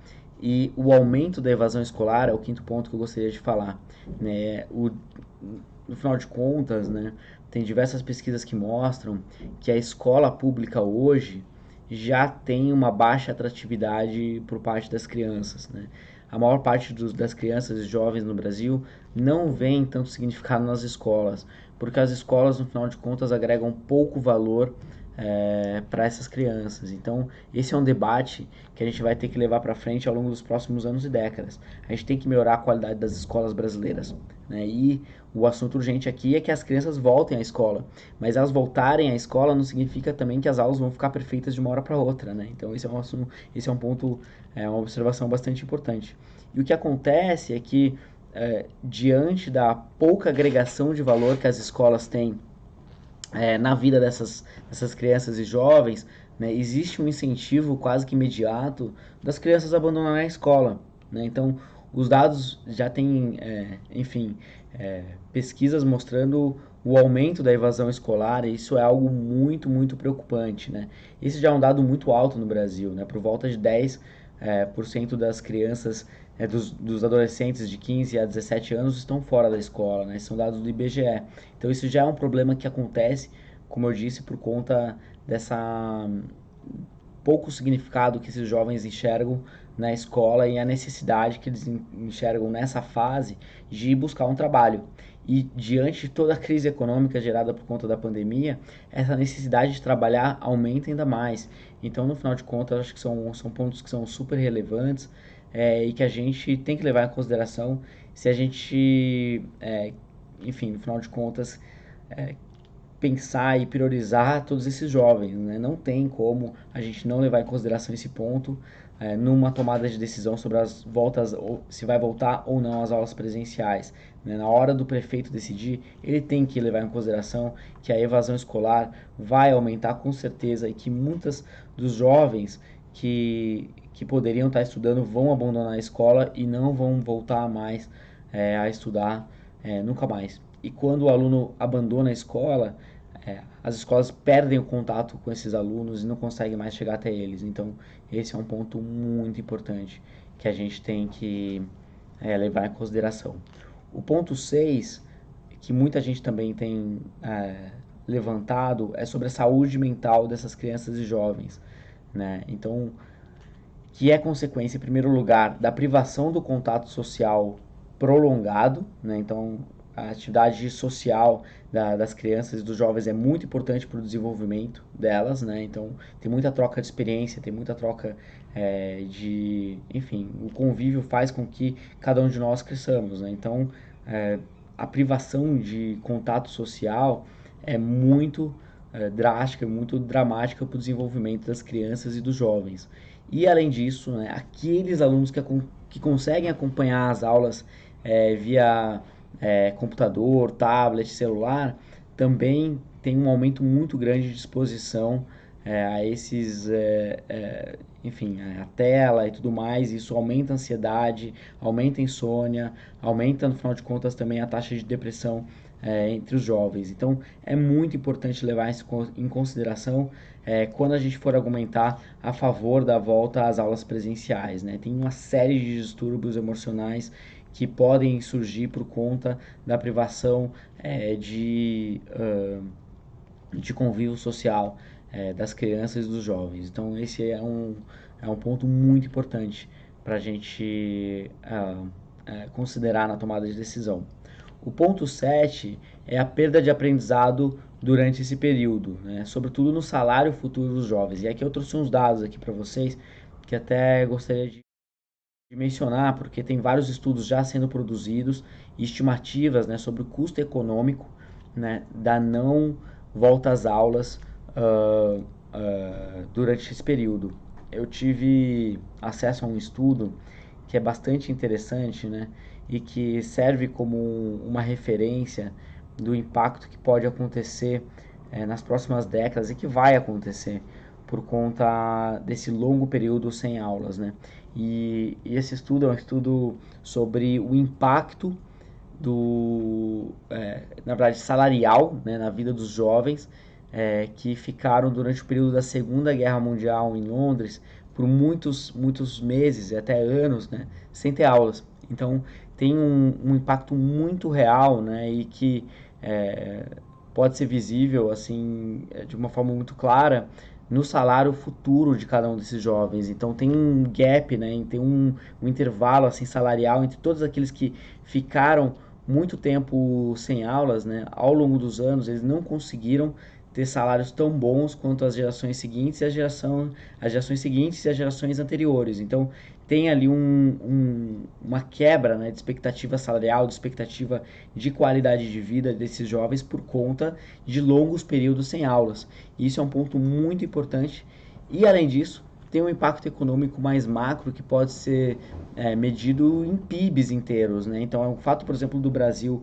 E o aumento da evasão escolar é o quinto ponto que eu gostaria de falar. Né? No final de contas, né, tem diversas pesquisas que mostram que a escola pública hoje já tem uma baixa atratividade por parte das crianças, né? A maior parte das crianças e jovens no Brasil não vê tanto significado nas escolas, porque as escolas, no final de contas, agregam pouco valor para essas crianças. Então, esse é um debate que a gente vai ter que levar para frente ao longo dos próximos anos e décadas. A gente tem que melhorar a qualidade das escolas brasileiras, né? E o assunto urgente aqui é que as crianças voltem à escola, mas elas voltarem à escola não significa também que as aulas vão ficar perfeitas de uma hora para outra, né? Então, esse é um ponto, uma observação bastante importante. E o que acontece é que, diante da pouca agregação de valor que as escolas têm na vida dessas crianças e jovens, né, existe um incentivo quase que imediato das crianças abandonarem a escola. Né? Então, os dados já têm, enfim, pesquisas mostrando o aumento da evasão escolar, e isso é algo muito, muito preocupante. Né? Esse já é um dado muito alto no Brasil, né? Por volta de 10% das crianças, dos adolescentes de 15 a 17 anos estão fora da escola, né? São dados do IBGE. Então isso já é um problema que acontece, como eu disse, por conta dessa pouco significado que esses jovens enxergam na escola e a necessidade que eles enxergam nessa fase de buscar um trabalho. E diante de toda a crise econômica gerada por conta da pandemia, essa necessidade de trabalhar aumenta ainda mais. Então, no final de contas, acho que são pontos que são super relevantes e que a gente tem que levar em consideração se a gente, enfim, no final de contas, pensar e priorizar todos esses jovens. Né? Não tem como a gente não levar em consideração esse ponto numa tomada de decisão sobre as voltas, ou se vai voltar ou não às aulas presenciais. Né? Na hora do prefeito decidir, ele tem que levar em consideração que a evasão escolar vai aumentar com certeza e que muitos dos jovens que poderiam estar estudando vão abandonar a escola e não vão voltar mais a estudar nunca mais. E quando o aluno abandona a escola, as escolas perdem o contato com esses alunos e não conseguem mais chegar até eles. Então, esse é um ponto muito importante que a gente tem que levar em consideração. O ponto 6, que muita gente também tem levantado, é sobre a saúde mental dessas crianças e jovens. Né? Então, que é consequência, em primeiro lugar, da privação do contato social prolongado. Né? Então, a atividade social das crianças e dos jovens é muito importante para o desenvolvimento delas, né? Então tem muita troca de experiência, tem muita troca enfim, o convívio faz com que cada um de nós cresçamos, né? Então a privação de contato social é muito drástica, muito dramática para o desenvolvimento das crianças e dos jovens. E além disso, né, aqueles alunos que conseguem acompanhar as aulas via computador, tablet, celular, também tem um aumento muito grande de exposição a esses, enfim, a tela e tudo mais. Isso aumenta a ansiedade, aumenta a insônia, aumenta, no final de contas, também a taxa de depressão entre os jovens. Então, é muito importante levar isso em consideração quando a gente for argumentar a favor da volta às aulas presenciais, né? Tem uma série de distúrbios emocionais que podem surgir por conta da privação de convívio social das crianças e dos jovens. Então, esse é um ponto muito importante para a gente considerar na tomada de decisão. O ponto 7 é a perda de aprendizado durante esse período, né? Sobretudo no salário futuro dos jovens. E aqui eu trouxe uns dados aqui para vocês que até gostaria de mencionar, porque tem vários estudos já sendo produzidos e estimativas, né, sobre o custo econômico, né, da não volta às aulas durante esse período. Eu tive acesso a um estudo que é bastante interessante, né, e que serve como uma referência do impacto que pode acontecer nas próximas décadas e que vai acontecer por conta desse longo período sem aulas, né? E esse estudo é um estudo sobre o impacto na verdade, salarial, né, na vida dos jovens que ficaram durante o período da Segunda Guerra Mundial em Londres por muitos meses e até anos, né, sem ter aulas. Então tem um impacto muito real, né, e que pode ser visível assim de uma forma muito clara no salário futuro de cada um desses jovens. Então tem um gap, né, tem um intervalo assim salarial entre todos aqueles que ficaram muito tempo sem aulas, né, ao longo dos anos, eles não conseguiram ter salários tão bons quanto as gerações seguintes e as gerações seguintes e as gerações anteriores. Então tem ali uma quebra, né, de expectativa salarial, de expectativa de qualidade de vida desses jovens por conta de longos períodos sem aulas. E isso é um ponto muito importante. E além disso, tem um impacto econômico mais macro que pode ser medido em PIBs inteiros, né? Então, o fato, por exemplo, do Brasil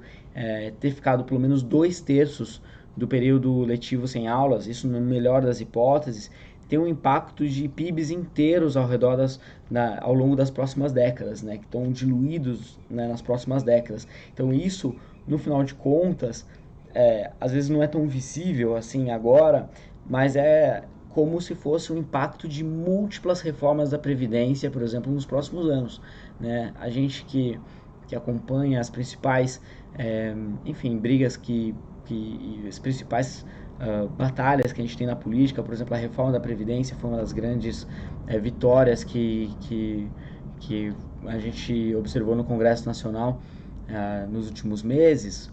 ter ficado pelo menos 2/3 do período letivo sem aulas, isso no melhor das hipóteses, tem um impacto de PIBs inteiros ao longo das próximas décadas, né? Que estão diluídos, né, nas próximas décadas. Então, isso, no final de contas, às vezes não é tão visível assim agora, mas é como se fosse um impacto de múltiplas reformas da Previdência, por exemplo, nos próximos anos, né? A gente que acompanha as principais, enfim, brigas as principais batalhas que a gente tem na política, por exemplo, a reforma da Previdência foi uma das grandes vitórias que a gente observou no Congresso Nacional nos últimos meses.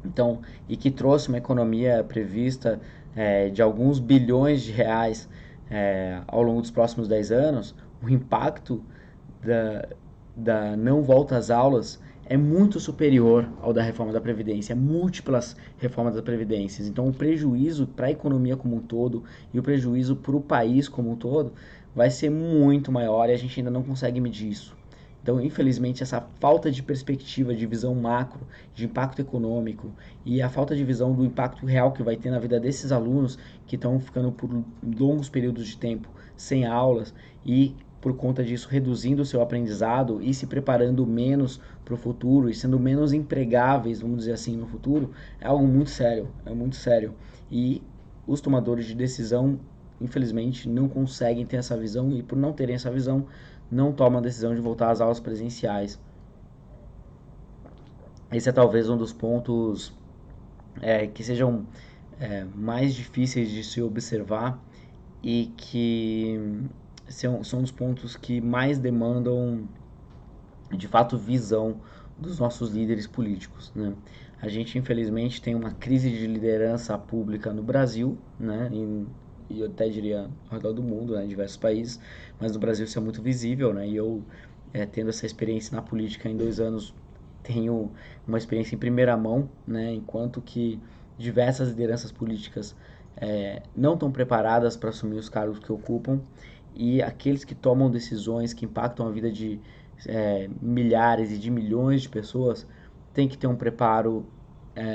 Então, e que trouxe uma economia prevista de alguns bilhões de reais ao longo dos próximos 10 anos, o impacto da, da não volta às aulas é muito superior ao da reforma da Previdência, múltiplas reformas da Previdência. Então, o prejuízo para a economia como um todo e o prejuízo para o país como um todo vai ser muito maior e a gente ainda não consegue medir isso. Então, infelizmente, essa falta de perspectiva, de visão macro, de impacto econômico e a falta de visão do impacto real que vai ter na vida desses alunos que estão ficando por longos períodos de tempo sem aulas e, por conta disso, reduzindo o seu aprendizado e se preparando menos para o futuro e sendo menos empregáveis, vamos dizer assim, no futuro, é algo muito sério, é muito sério. E os tomadores de decisão, infelizmente, não conseguem ter essa visão e, por não terem essa visão, não tomam a decisão de voltar às aulas presenciais. Esse é talvez um dos pontos que sejam mais difíceis de se observar e que são os pontos que mais demandam, de fato, visão dos nossos líderes políticos, né? A gente, infelizmente, tem uma crise de liderança pública no Brasil, né? E eu até diria ao redor do mundo, né? Em diversos países, mas no Brasil isso é muito visível, né? E eu, tendo essa experiência na política em 2 anos, tenho uma experiência em primeira mão, né? Enquanto que diversas lideranças políticas não estão preparadas para assumir os cargos que ocupam, e aqueles que tomam decisões que impactam a vida de milhares e de milhões de pessoas têm que ter um preparo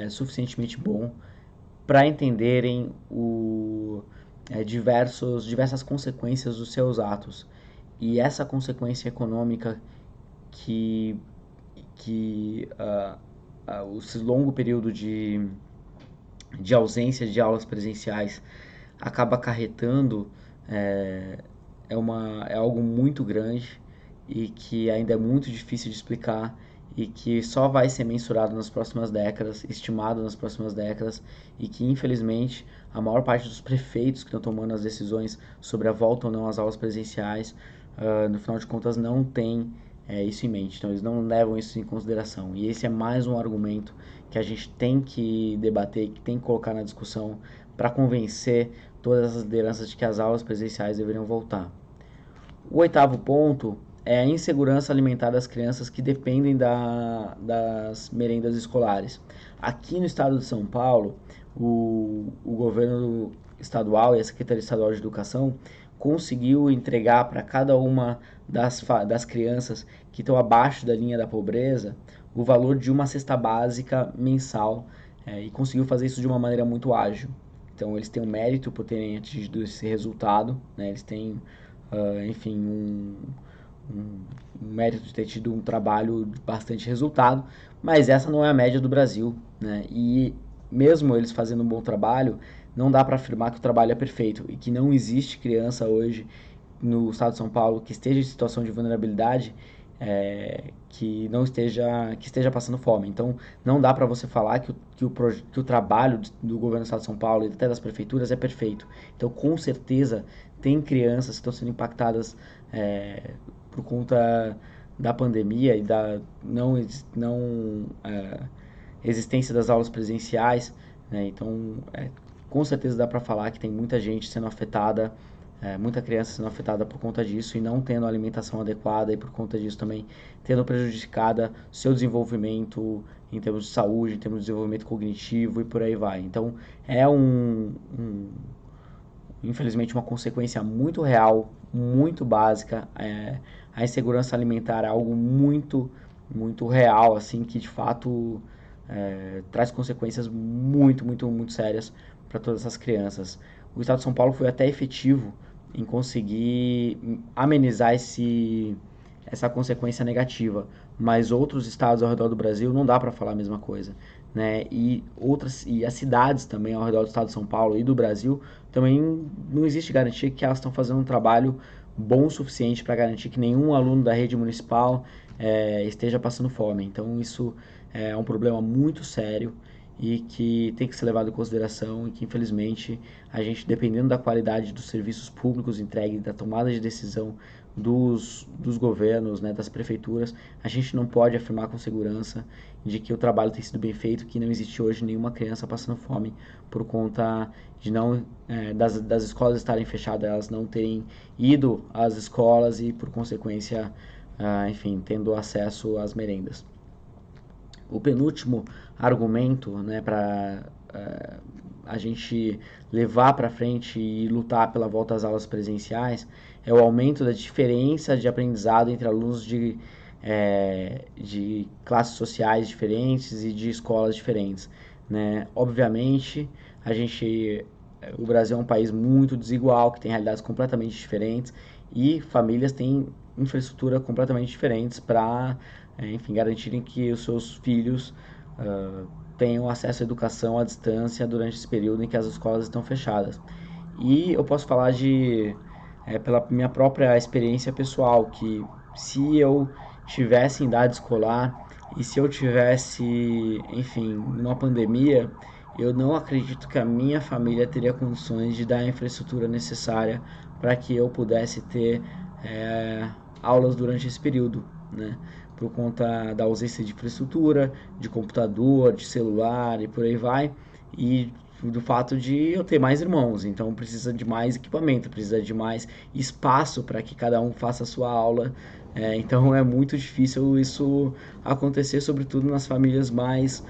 suficientemente bom para entenderem diversas consequências dos seus atos. E essa consequência econômica que, que esse longo período de ausência de aulas presenciais acaba acarretando é, é algo muito grande e que ainda é muito difícil de explicar e que só vai ser mensurado nas próximas décadas, estimado nas próximas décadas, e que infelizmente a maior parte dos prefeitos que estão tomando as decisões sobre a volta ou não às aulas presenciais, no final de contas não tem isso em mente, então eles não levam isso em consideração. E esse é mais um argumento que a gente tem que debater, que tem que colocar na discussão para convencer todas as lideranças de que as aulas presenciais deveriam voltar. O oitavo ponto é a insegurança alimentar das crianças que dependem das merendas escolares. Aqui no estado de São Paulo, o governo estadual e a Secretaria Estadual de Educação conseguiu entregar para cada uma das crianças que estão abaixo da linha da pobreza o valor de uma cesta básica mensal, e conseguiu fazer isso de uma maneira muito ágil. Então eles têm um mérito por terem atingido esse resultado, né? Eles têm, enfim, um mérito de ter tido um trabalho de bastante resultado, mas essa não é a média do Brasil, né? E mesmo eles fazendo um bom trabalho, não dá para afirmar que o trabalho é perfeito e que não existe criança hoje no estado de São Paulo que esteja em situação de vulnerabilidade, que esteja passando fome. Então, não dá para você falar que o trabalho do governo do estado de São Paulo e até das prefeituras é perfeito. Então, com certeza, tem crianças que estão sendo impactadas por conta da pandemia e da não existência das aulas presenciais, né? Então, com certeza dá para falar que tem muita gente sendo afetada, muita criança sendo afetada por conta disso e não tendo alimentação adequada, e por conta disso também tendo prejudicada seu desenvolvimento em termos de saúde, em termos de desenvolvimento cognitivo e por aí vai. Então é infelizmente uma consequência muito real, muito básica. A insegurança alimentar é algo muito real, assim, que de fato traz consequências muito sérias para todas essas crianças. O Estado de São Paulo foi até efetivo em conseguir amenizar essa consequência negativa, mas outros estados ao redor do Brasil não dá para falar a mesma coisa, né? E as cidades também ao redor do estado de São Paulo e do Brasil também não existe garantia que elas estão fazendo um trabalho bom o suficiente para garantir que nenhum aluno da rede municipal esteja passando fome. Então isso é um problema muito sério e que tem que ser levado em consideração, e que infelizmente a gente, dependendo da qualidade dos serviços públicos entregues, da tomada de decisão dos governos, né, das prefeituras, a gente não pode afirmar com segurança de que o trabalho tem sido bem feito, que não existe hoje nenhuma criança passando fome por conta de das escolas estarem fechadas, elas não terem ido às escolas e, por consequência, enfim, tendo acesso às merendas. O penúltimo argumento, né, para a gente levar para frente e lutar pela volta às aulas presenciais é o aumento da diferença de aprendizado entre alunos de classes sociais diferentes e de escolas diferentes, né? Obviamente, o Brasil é um país muito desigual, que tem realidades completamente diferentes e famílias têm infraestrutura completamente diferentes para, enfim, garantirem que os seus filhos tenham acesso à educação à distância durante esse período em que as escolas estão fechadas. E eu posso falar pela minha própria experiência pessoal, que se eu tivesse em idade escolar e se eu tivesse, enfim, numa pandemia, eu não acredito que a minha família teria condições de dar a infraestrutura necessária para que eu pudesse ter aulas durante esse período. né? Por conta da ausência de infraestrutura, de computador, de celular e por aí vai, e do fato de eu ter mais irmãos, então precisa de mais equipamento, precisa de mais espaço para que cada um faça a sua aula. Então é muito difícil isso acontecer, sobretudo nas famílias mais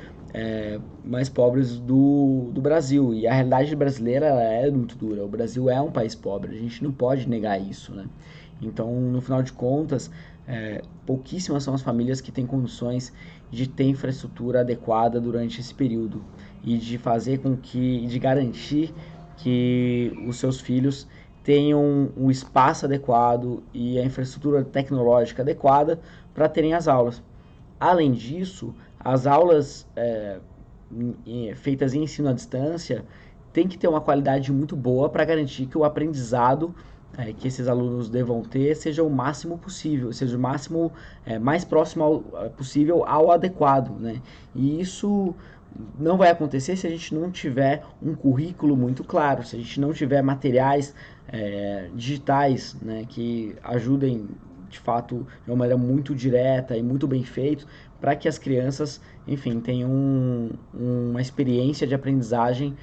pobres do Brasil. E a realidade brasileira é muito dura. O Brasil é um país pobre, a gente não pode negar isso, né? Então, no final de contas, pouquíssimas são as famílias que têm condições de ter infraestrutura adequada durante esse período e de fazer com que, de garantir que os seus filhos tenham o espaço adequado e a infraestrutura tecnológica adequada para terem as aulas. Além disso, as aulas feitas em ensino à distância têm que ter uma qualidade muito boa para garantir que o aprendizado que esses alunos devam ter seja o máximo possível, seja o máximo mais próximo possível ao adequado, né? E isso não vai acontecer se a gente não tiver um currículo muito claro, se a gente não tiver materiais digitais, né, que ajudem de fato de uma maneira muito direta e muito bem feito para que as crianças, enfim, tenham uma experiência de aprendizagem,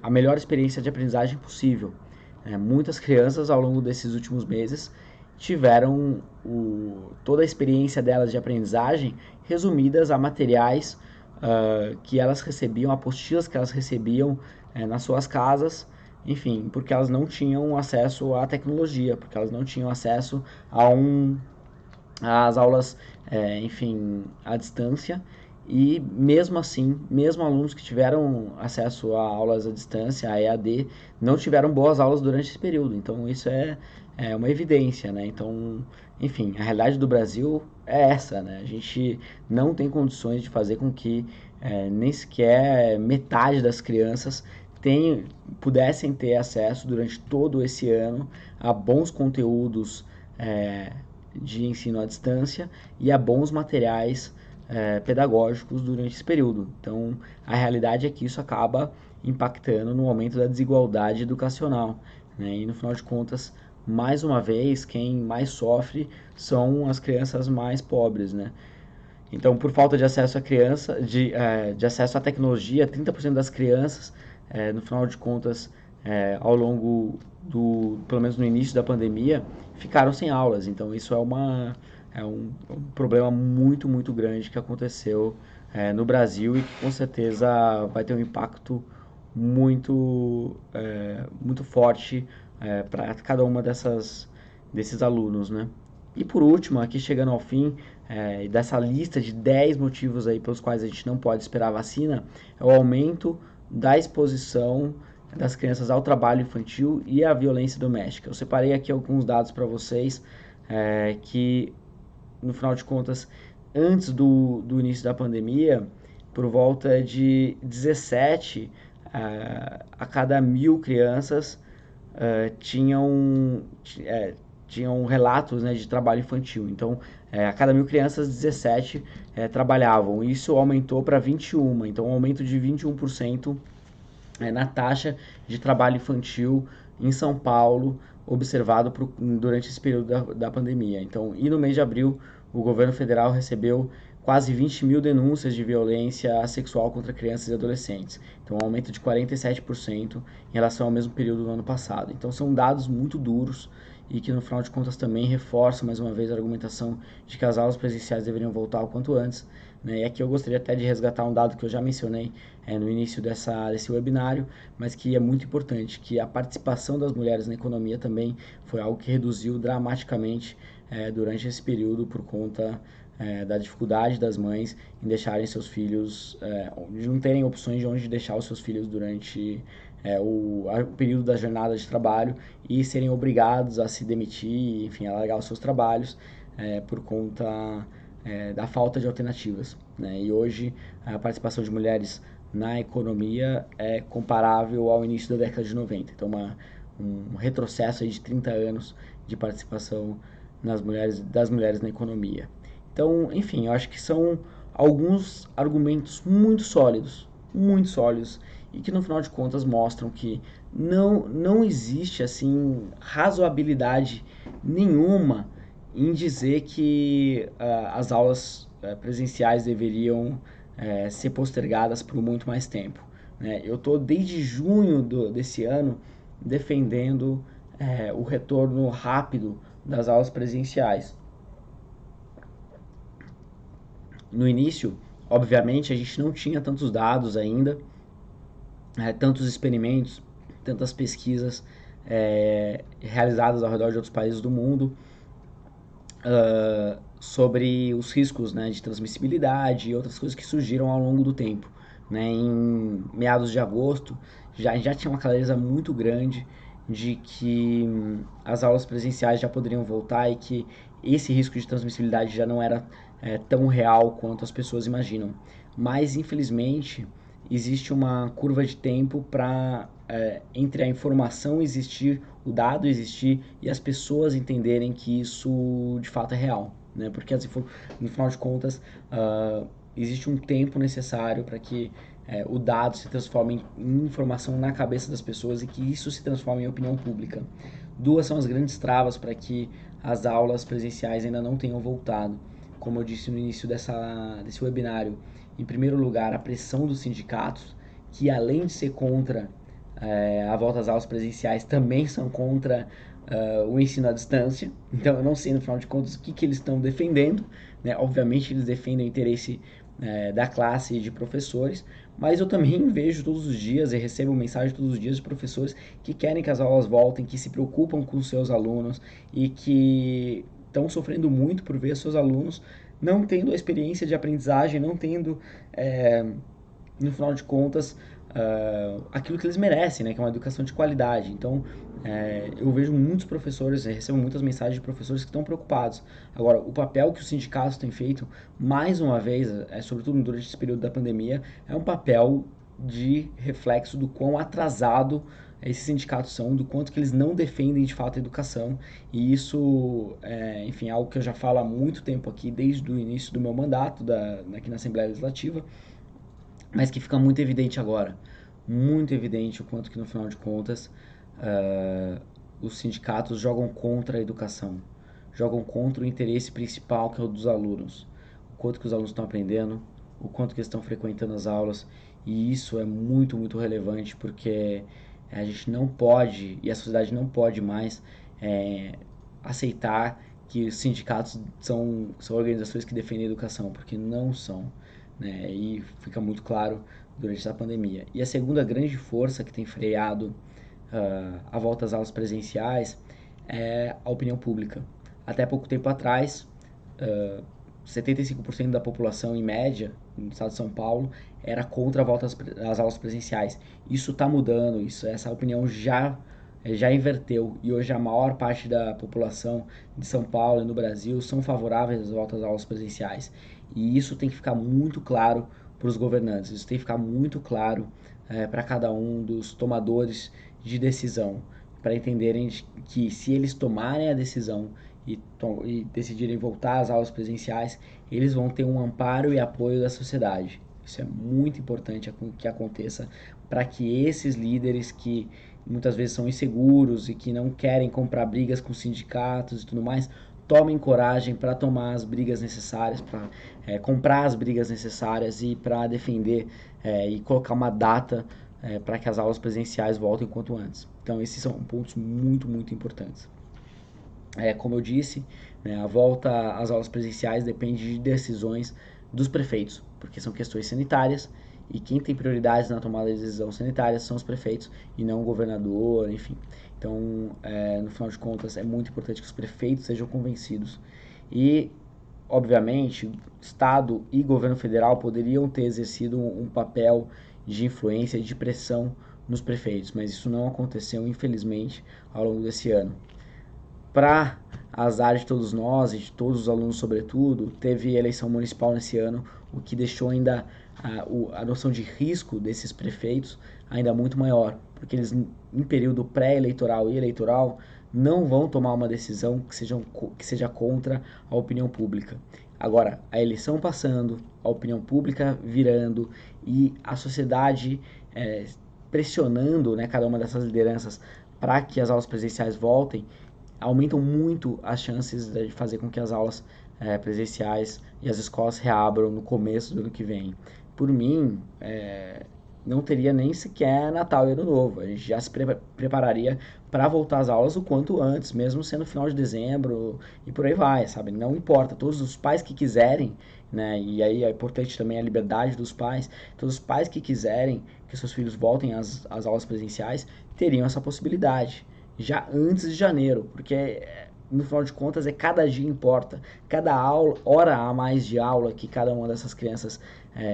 a melhor experiência de aprendizagem possível. Muitas crianças ao longo desses últimos meses tiveram toda a experiência delas de aprendizagem resumidas a materiais que elas recebiam, apostilas que elas recebiam nas suas casas, enfim, porque elas não tinham acesso à tecnologia, porque elas não tinham acesso às aulas, enfim, à distância. E mesmo assim, mesmo alunos que tiveram acesso a aulas à distância, a EAD, não tiveram boas aulas durante esse período. Então isso é uma evidência, né? Então, enfim, a realidade do Brasil é essa, né? A gente não tem condições de fazer com que nem sequer metade das crianças pudessem ter acesso durante todo esse ano a bons conteúdos de ensino à distância e a bons materiais pedagógicos durante esse período. Então, a realidade é que isso acaba impactando no aumento da desigualdade educacional, né? E no final de contas, mais uma vez, quem mais sofre são as crianças mais pobres, né? Então, por falta de acesso de acesso à tecnologia, 30% das crianças, no final de contas, ao longo pelo menos no início da pandemia, ficaram sem aulas. Então, isso é um problema muito, muito grande que aconteceu no Brasil e que com certeza vai ter um impacto muito forte para cada uma desses alunos, né? E por último, aqui chegando ao fim dessa lista de 10 motivos aí pelos quais a gente não pode esperar a vacina, é o aumento da exposição das crianças ao trabalho infantil e à violência doméstica. Eu separei aqui alguns dados para vocês que, no final de contas, antes do início da pandemia, por volta de 17 a cada 1.000 crianças tinham relatos, né, de trabalho infantil. Então, a cada 1.000 crianças, 17 trabalhavam. Isso aumentou para 21, então um aumento de 21% na taxa de trabalho infantil em São Paulo, observado durante esse período da pandemia. Então, e no mês de abril, o governo federal recebeu quase 20.000 denúncias de violência sexual contra crianças e adolescentes. Então, um aumento de 47% em relação ao mesmo período do ano passado. Então, são dados muito duros e que, no final de contas, também reforçam, mais uma vez, a argumentação de que as aulas presenciais deveriam voltar o quanto antes, né? E aqui eu gostaria até de resgatar um dado que eu já mencionei no início desse webinário, mas que é muito importante, que a participação das mulheres na economia também foi algo que reduziu dramaticamente durante esse período por conta da dificuldade das mães em deixarem seus filhos, de não terem opções de onde deixar os seus filhos durante o período da jornada de trabalho e serem obrigados a se demitir, enfim, a largar os seus trabalhos por conta da falta de alternativas, né? E hoje a participação de mulheres na economia é comparável ao início da década de 90. Então, um retrocesso aí de 30 anos de participação das mulheres na economia. Então, enfim, eu acho que são alguns argumentos muito sólidos, e que no final de contas mostram que não existe assim razoabilidade nenhuma em dizer que as aulas presenciais deveriam ser postergadas por muito mais tempo, né? Eu estou desde junho desse ano defendendo o retorno rápido das aulas presenciais. No início, obviamente, a gente não tinha tantos dados ainda, tantos experimentos, tantas pesquisas realizadas ao redor de outros países do mundo sobre os riscos, né, de transmissibilidade e outras coisas que surgiram ao longo do tempo, né? Em meados de agosto já tinha uma clareza muito grande de que as aulas presenciais já poderiam voltar e que esse risco de transmissibilidade já não era tão real quanto as pessoas imaginam. Mas, infelizmente, existe uma curva de tempo para entre a informação existir, o dado existir e as pessoas entenderem que isso de fato é real, né? Porque no final de contas existe um tempo necessário para que o dado se transforme em informação na cabeça das pessoas e que isso se transforme em opinião pública. Duas são as grandes travas para que as aulas presenciais ainda não tenham voltado. Como eu disse no início desse webinário, em primeiro lugar, a pressão dos sindicatos, que além de ser contra a volta às aulas presenciais, também são contra o ensino à distância. Então eu não sei, no final de contas, o que eles estão defendendo, né? Obviamente eles defendem o interesse da classe e de professores, mas eu também vejo todos os dias e recebo mensagem todos os dias de professores que querem que as aulas voltem, que se preocupam com os seus alunos e que estão sofrendo muito por ver seus alunos não tendo a experiência de aprendizagem, não tendo, no final de contas, aquilo que eles merecem, né, que é uma educação de qualidade. Então, eu vejo muitos professores, recebo muitas mensagens de professores que estão preocupados. Agora, o papel que os sindicatos têm feito, mais uma vez, sobretudo durante esse período da pandemia, é um papel de reflexo do quão atrasado esses sindicatos são, do quanto que eles não defendem de fato a educação. E isso, enfim, é algo que eu já falo há muito tempo aqui, desde o início do meu mandato aqui na Assembleia Legislativa, mas que fica muito evidente agora. Muito evidente o quanto que, no final de contas, os sindicatos jogam contra a educação, jogam contra o interesse principal, que é o dos alunos. O quanto que os alunos estão aprendendo, o quanto que eles estão frequentando as aulas, e isso é muito, muito relevante, porque a gente não pode, e a sociedade não pode mais aceitar que os sindicatos são organizações que defendem a educação, porque não são, né? E fica muito claro durante essa pandemia. E a segunda grande força que tem freado a volta às aulas presenciais é a opinião pública. Até pouco tempo atrás, 75% da população, em média, no estado de São Paulo, era contra a volta às aulas presenciais. Isso está mudando, essa opinião já inverteu, e hoje a maior parte da população de São Paulo e no Brasil são favoráveis às voltas às aulas presenciais. E isso tem que ficar muito claro para os governantes, isso tem que ficar muito claro para cada um dos tomadores de decisão, para entenderem que se eles tomarem a decisão e decidirem voltar às aulas presenciais, eles vão ter um amparo e apoio da sociedade. Isso é muito importante que aconteça para que esses líderes que muitas vezes são inseguros e que não querem comprar brigas com sindicatos e tudo mais, tomem coragem para tomar as brigas necessárias, para comprar as brigas necessárias e para defender e colocar uma data para que as aulas presenciais voltem quanto antes. Então esses são pontos muito, muito importantes. Como eu disse, né, a volta às aulas presenciais depende de decisões dos prefeitos, porque são questões sanitárias e quem tem prioridades na tomada de decisão sanitária são os prefeitos e não o governador, enfim. Então, no final de contas, é muito importante que os prefeitos sejam convencidos. E, obviamente, Estado e governo federal poderiam ter exercido um papel de influência e de pressão nos prefeitos, mas isso não aconteceu, infelizmente, ao longo desse ano. Para azar de todos nós e de todos os alunos, sobretudo, teve eleição municipal nesse ano, o que deixou ainda a noção de risco desses prefeitos ainda muito maior, porque eles, em período pré-eleitoral e eleitoral, não vão tomar uma decisão que seja contra a opinião pública. Agora, a eleição passando, a opinião pública virando e a sociedade pressionando, né, cada uma dessas lideranças para que as aulas presenciais voltem, aumentam muito as chances de fazer com que as aulas presenciais e as escolas reabram no começo do ano que vem. Por mim, não teria nem sequer Natal e Ano Novo. A gente já se prepararia para voltar às aulas o quanto antes, mesmo sendo final de dezembro e por aí vai, sabe? Não importa, todos os pais que quiserem, né? E aí é importante também a liberdade dos pais. Todos os pais que quiserem que seus filhos voltem às aulas presenciais teriam essa possibilidade já antes de janeiro, porque no final de contas cada dia importa, cada aula, hora a mais de aula que cada uma dessas crianças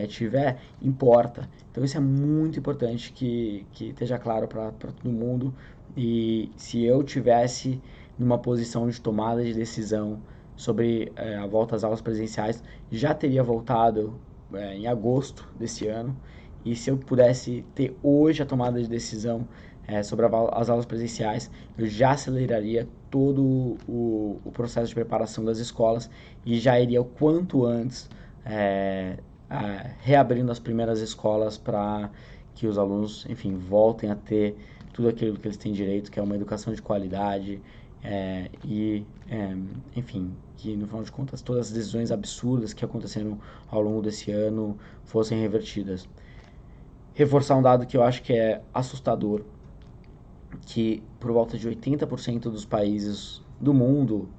tiver importa. Então isso é muito importante que esteja claro para todo mundo. E se eu tivesse numa posição de tomada de decisão sobre a volta às aulas presenciais, já teria voltado em agosto desse ano. E se eu pudesse ter hoje a tomada de decisão sobre as aulas presenciais, eu já aceleraria todo o processo de preparação das escolas e já iria o quanto antes reabrindo as primeiras escolas para que os alunos, enfim, voltem a ter tudo aquilo que eles têm direito, que é uma educação de qualidade enfim, que no final de contas todas as decisões absurdas que aconteceram ao longo desse ano fossem revertidas. Reforçar um dado que eu acho que é assustador, que por volta de 80% dos países do mundo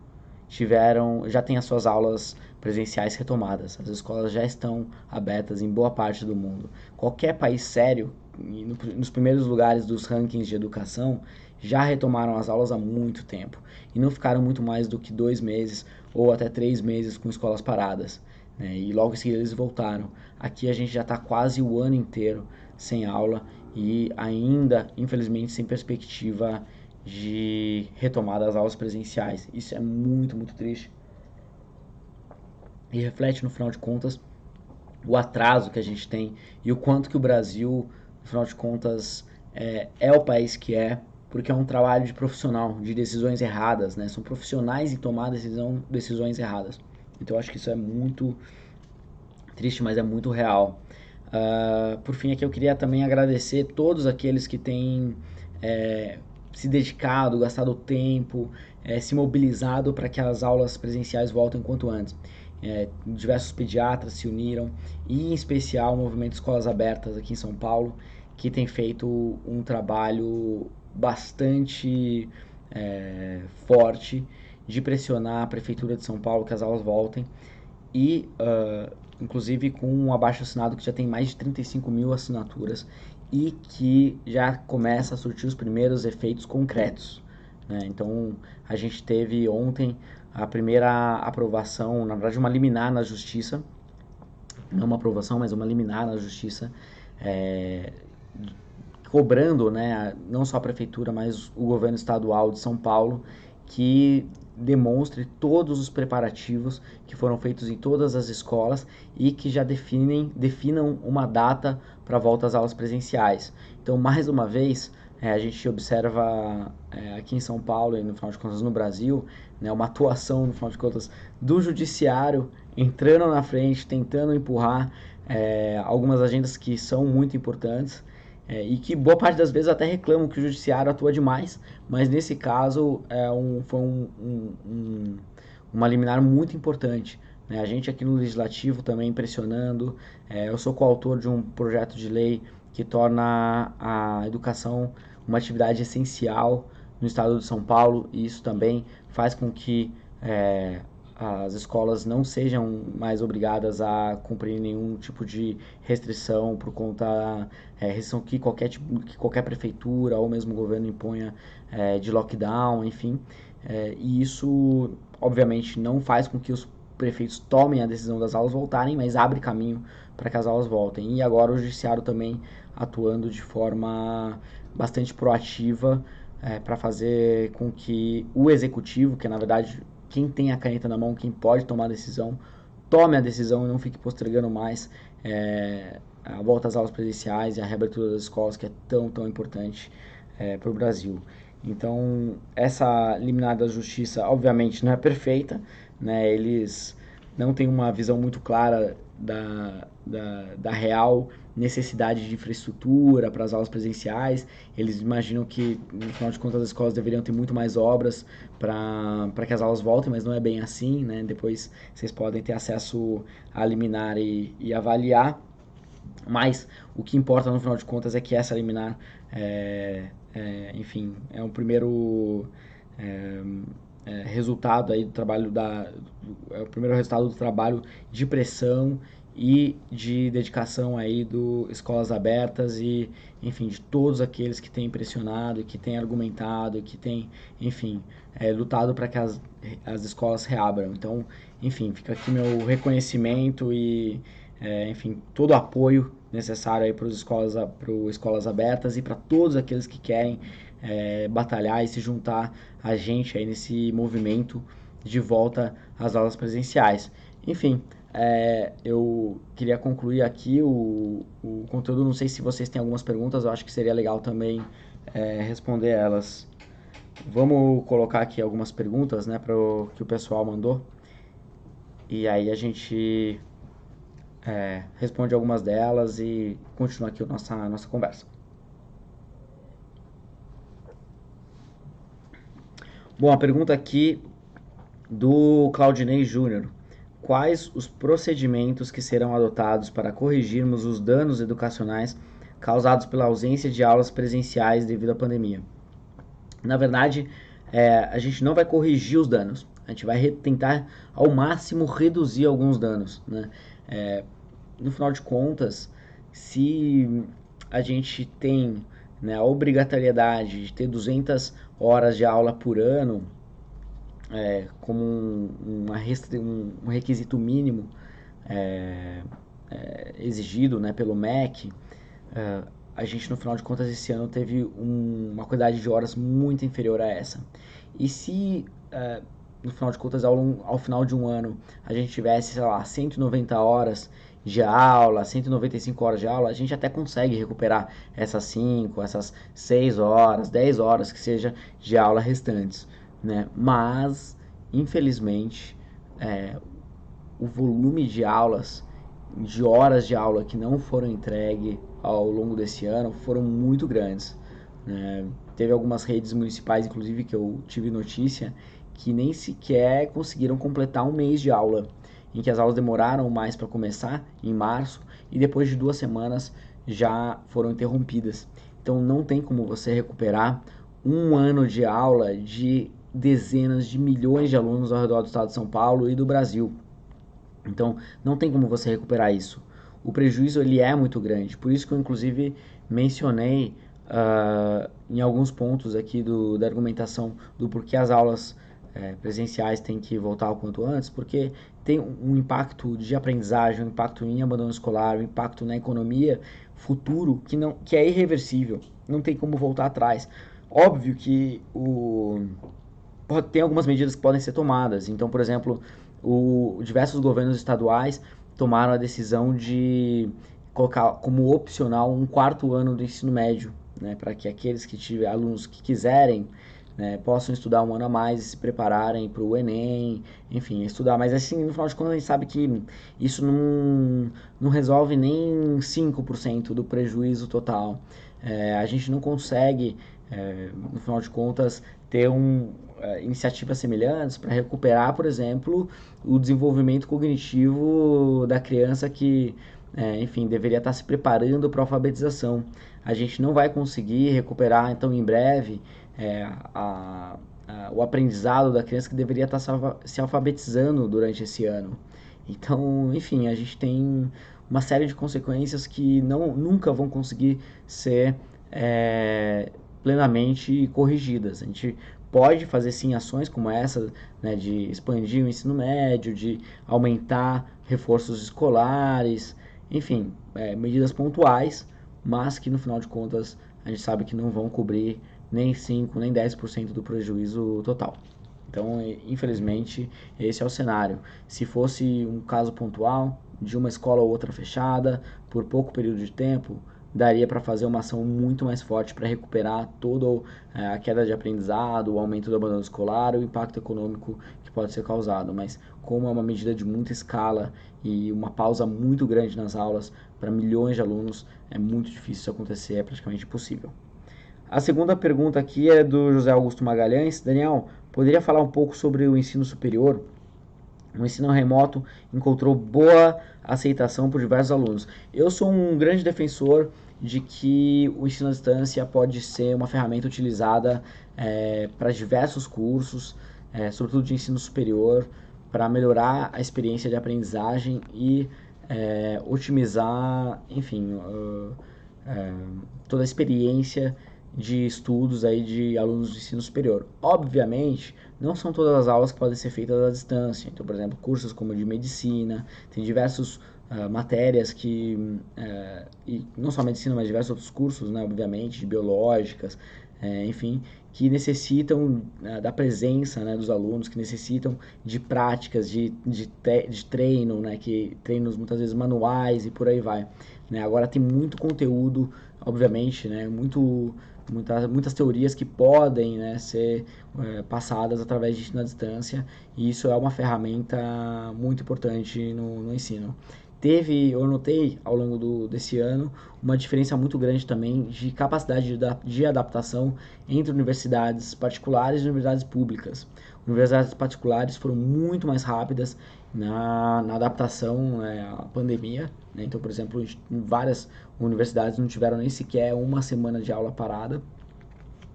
já têm as suas aulas presenciais retomadas. As escolas já estão abertas em boa parte do mundo. Qualquer país sério, nos primeiros lugares dos rankings de educação, já retomaram as aulas há muito tempo e não ficaram muito mais do que 2 meses ou até 3 meses com escolas paradas, né? E logo em seguida eles voltaram. Aqui a gente já está quase o ano inteiro sem aula e ainda, infelizmente, sem perspectiva de retomada das aulas presenciais. Isso é muito, muito triste e reflete, no final de contas, o atraso que a gente tem e o quanto que o Brasil, no final de contas, o país que é, porque é um trabalho de profissional, de decisões erradas, né? São profissionais em tomar decisões erradas. Então eu acho que isso é muito triste, mas é muito real. Por fim, aqui eu queria também agradecer todos aqueles que têm se dedicado, gastado tempo, se mobilizado para que as aulas presenciais voltem quanto antes. Diversos pediatras se uniram, e em especial o Movimento Escolas Abertas aqui em São Paulo, que tem feito um trabalho bastante forte de pressionar a Prefeitura de São Paulo que as aulas voltem e inclusive com um abaixo-assinado que já tem mais de 35 mil assinaturas e que já começa a surtir os primeiros efeitos concretos, né? Então a gente teve ontem a primeira aprovação, na verdade uma liminar na justiça, não uma aprovação, mas uma liminar na justiça, cobrando, né, não só a prefeitura, mas o governo estadual de São Paulo, que demonstre todos os preparativos que foram feitos em todas as escolas e que já definam uma data para a volta às aulas presenciais. Então, mais uma vez, a gente observa aqui em São Paulo e no final de contas no Brasil, né, uma atuação no final de contas do judiciário entrando na frente, tentando empurrar algumas agendas que são muito importantes. E que boa parte das vezes até reclamam que o judiciário atua demais, mas nesse caso foi uma liminar muito importante, né? A gente aqui no Legislativo também pressionando, eu sou coautor de um projeto de lei que torna a educação uma atividade essencial no estado de São Paulo, e isso também faz com que as escolas não sejam mais obrigadas a cumprir nenhum tipo de restrição por conta restrição que qualquer prefeitura ou mesmo governo imponha de lockdown, enfim. E isso, obviamente, não faz com que os prefeitos tomem a decisão das aulas voltarem, mas abre caminho para que as aulas voltem. E agora o judiciário também atuando de forma bastante proativa para fazer com que o executivo, que é na verdade quem tem a caneta na mão, quem pode tomar a decisão, tome a decisão e não fique postergando mais a volta às aulas presenciais e a reabertura das escolas, que é tão, tão importante para o Brasil. Então, essa liminar da justiça, obviamente, não é perfeita, né? Eles não têm uma visão muito clara da real necessidade de infraestrutura para as aulas presenciais. Eles imaginam que, no final de contas, as escolas deveriam ter muito mais obras para que as aulas voltem, mas não é bem assim, né? Depois vocês podem ter acesso a liminar e avaliar. Mas o que importa no final de contas é que essa liminar, enfim, é um primeiro é, resultado aí do trabalho é o primeiro resultado do trabalho de pressão e de dedicação aí do Escolas Abertas e, enfim, de todos aqueles que têm pressionado, que têm argumentado, que têm, enfim, lutado para que as escolas reabram. Então, enfim, fica aqui meu reconhecimento e, enfim, todo o apoio necessário aí para escolas abertas e para todos aqueles que querem batalhar e se juntar a gente aí nesse movimento de volta às aulas presenciais. Enfim, eu queria concluir aqui o conteúdo. Não sei se vocês têm algumas perguntas, eu acho que seria legal também responder elas. Vamos colocar aqui algumas perguntas, né, que o pessoal mandou. E aí a gente responde algumas delas e continua aqui a nossa conversa. Bom, a pergunta aqui do Claudinei Júnior. Quais os procedimentos que serão adotados para corrigirmos os danos educacionais causados pela ausência de aulas presenciais devido à pandemia? Na verdade, a gente não vai corrigir os danos, a gente vai tentar ao máximo reduzir alguns danos, né? No final de contas, se a gente tem, né, a obrigatoriedade de ter 200 horas de aula por ano, como um requisito mínimo exigido, né, pelo MEC, a gente, no final de contas, esse ano teve uma quantidade de horas muito inferior a essa. E se, no final de contas, ao final de um ano, a gente tivesse, sei lá, 190 horas de aula, 195 horas de aula, a gente até consegue recuperar essas 5, essas 6 horas, 10 horas que seja de aula restantes, né? Mas, infelizmente, o volume de aulas, de horas de aula que não foram entregues ao longo desse ano foram muito grandes. Teve algumas redes municipais, inclusive, que eu tive notícia, que nem sequer conseguiram completar um mês de aula, em que as aulas demoraram mais para começar, em março, e depois de 2 semanas já foram interrompidas. Então não tem como você recuperar um ano de aula de dezenas de milhões de alunos ao redor do estado de São Paulo e do Brasil. Então não tem como você recuperar isso. O prejuízo ele é muito grande, por isso que eu inclusive mencionei em alguns pontos aqui da argumentação do porquê as aulas presenciais têm que voltar o quanto antes, porque tem um impacto de aprendizagem, um impacto em abandono escolar, um impacto na economia futuro que é irreversível, não tem como voltar atrás. Óbvio que tem algumas medidas que podem ser tomadas, então, por exemplo, diversos governos estaduais tomaram a decisão de colocar como opcional um 4º ano do ensino médio, né, para que aqueles que tiverem alunos que quiserem, né, possam estudar um ano a mais e se prepararem para o Enem, enfim, estudar. Mas assim, no final de contas, a gente sabe que isso não resolve nem 5% do prejuízo total. A gente não consegue, no final de contas, ter iniciativas semelhantes para recuperar, por exemplo, o desenvolvimento cognitivo da criança que, enfim, deveria estar se preparando para a alfabetização. A gente não vai conseguir recuperar, então, em breve, o aprendizado da criança que deveria estar se alfabetizando durante esse ano. Então, enfim, a gente tem uma série de consequências que nunca vão conseguir ser plenamente corrigidas. A gente pode fazer sim ações como essa, né, de expandir o ensino médio, de aumentar reforços escolares, enfim, medidas pontuais, mas que no final de contas a gente sabe que não vão cobrir nem 5, nem 10% do prejuízo total. Então, infelizmente, esse é o cenário. Se fosse um caso pontual, de uma escola ou outra fechada, por pouco período de tempo, daria para fazer uma ação muito mais forte para recuperar toda a queda de aprendizado, o aumento do abandono escolar, o impacto econômico que pode ser causado. Mas como é uma medida de muita escala e uma pausa muito grande nas aulas para milhões de alunos, é muito difícil isso acontecer, é praticamente impossível. A segunda pergunta aqui é do José Augusto Magalhães. Daniel, poderia falar um pouco sobre o ensino superior? O ensino remoto encontrou boa aceitação por diversos alunos. Eu sou um grande defensor de que o ensino à distância pode ser uma ferramenta utilizada para diversos cursos, sobretudo de ensino superior, para melhorar a experiência de aprendizagem e otimizar, enfim, toda a experiência de estudos aí de alunos de ensino superior. Obviamente, não são todas as aulas que podem ser feitas à distância. Então, por exemplo, cursos como de medicina, tem diversos matérias que, e não só medicina, mas diversos outros cursos, né, obviamente, de biológicas, enfim, que necessitam da presença, né, dos alunos, que necessitam de práticas, de treino, né, que treinos muitas vezes manuais e por aí vai. Né? Agora tem muito conteúdo, obviamente, né, muitas teorias que podem, né, ser passadas através de ensino à distância, e isso é uma ferramenta muito importante no ensino. Eu notei ao longo desse ano uma diferença muito grande também de capacidade de adaptação entre universidades particulares e universidades públicas. Universidades particulares foram muito mais rápidas na adaptação à pandemia, né? Então, por exemplo, várias universidades não tiveram nem sequer uma semana de aula parada,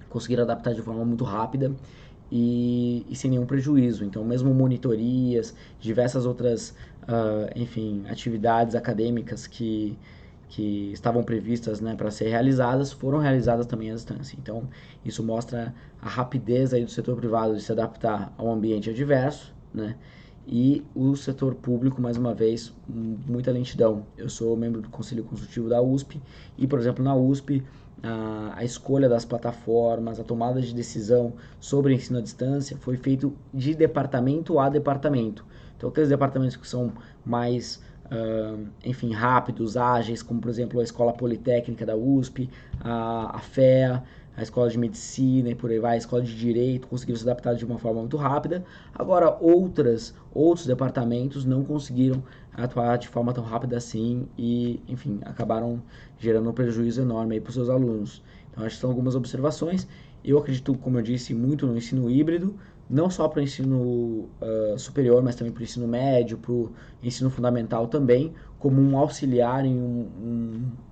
conseguiram adaptar de forma muito rápida e sem nenhum prejuízo. Então, mesmo monitorias, diversas outras, enfim, atividades acadêmicas que estavam previstas, né, para ser realizadas, foram realizadas também à distância. Então, isso mostra a rapidez aí do setor privado de se adaptar ao ambiente adverso, né? E o setor público, mais uma vez, muita lentidão. Eu sou membro do Conselho Consultivo da USP e, por exemplo, na USP, a escolha das plataformas, a tomada de decisão sobre ensino à distância foi feito de departamento a departamento. Então, aqueles departamentos que são mais, enfim, rápidos, ágeis, como, por exemplo, a Escola Politécnica da USP, a FEA, a Escola de Medicina e por aí vai, a Escola de Direito, conseguiram se adaptar de uma forma muito rápida. Agora, outros departamentos não conseguiram atuar de forma tão rápida assim e, enfim, acabaram gerando um prejuízo enorme para os seus alunos. Então, acho que são algumas observações. Eu acredito, como eu disse, muito no ensino híbrido, não só para o ensino superior, mas também para o ensino médio, para o ensino fundamental também, como um auxiliar e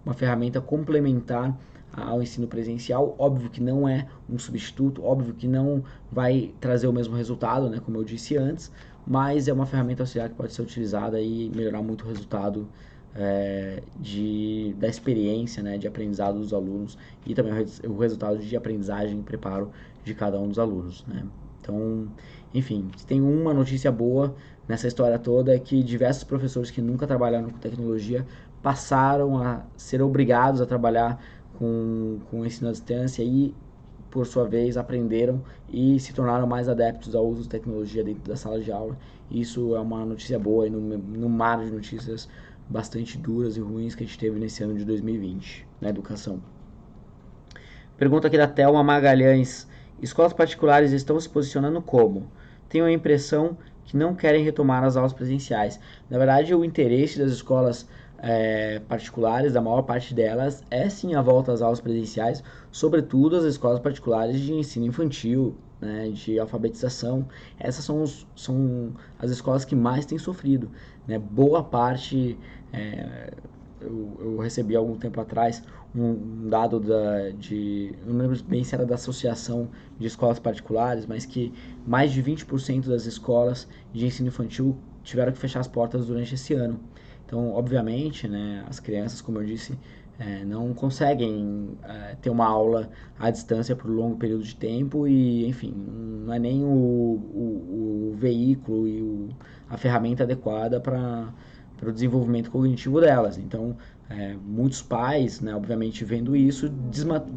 uma ferramenta complementar ao ensino presencial. Óbvio que não é um substituto, óbvio que não vai trazer o mesmo resultado, né, como eu disse antes, mas é uma ferramenta auxiliar que pode ser utilizada e melhorar muito o resultado da experiência, né, de aprendizado dos alunos e também o resultado de aprendizagem e preparo de cada um dos alunos, né. Então, enfim, se tem uma notícia boa nessa história toda é que diversos professores que nunca trabalharam com tecnologia passaram a ser obrigados a trabalhar com o ensino à distância e, por sua vez, aprenderam e se tornaram mais adeptos ao uso de tecnologia dentro da sala de aula. Isso é uma notícia boa e no mar de notícias bastante duras e ruins que a gente teve nesse ano de 2020 na educação. Pergunta aqui da Thelma Magalhães. Escolas particulares estão se posicionando como? Tenho a impressão que não querem retomar as aulas presenciais. Na verdade, o interesse das escolas particulares, da maior parte delas, é sim a volta às aulas presenciais, sobretudo as escolas particulares de ensino infantil, né, de alfabetização. Essas são as escolas que mais têm sofrido, né? Boa parte, eu recebi há algum tempo atrás um dado eu não lembro bem se era da Associação de Escolas Particulares, mas que mais de 20% das escolas de ensino infantil tiveram que fechar as portas durante esse ano. Então, obviamente, né, as crianças, como eu disse, não conseguem ter uma aula à distância por um longo período de tempo e, enfim, não é nem o veículo e a ferramenta adequada para o desenvolvimento cognitivo delas. Então, muitos pais, né, obviamente, vendo isso,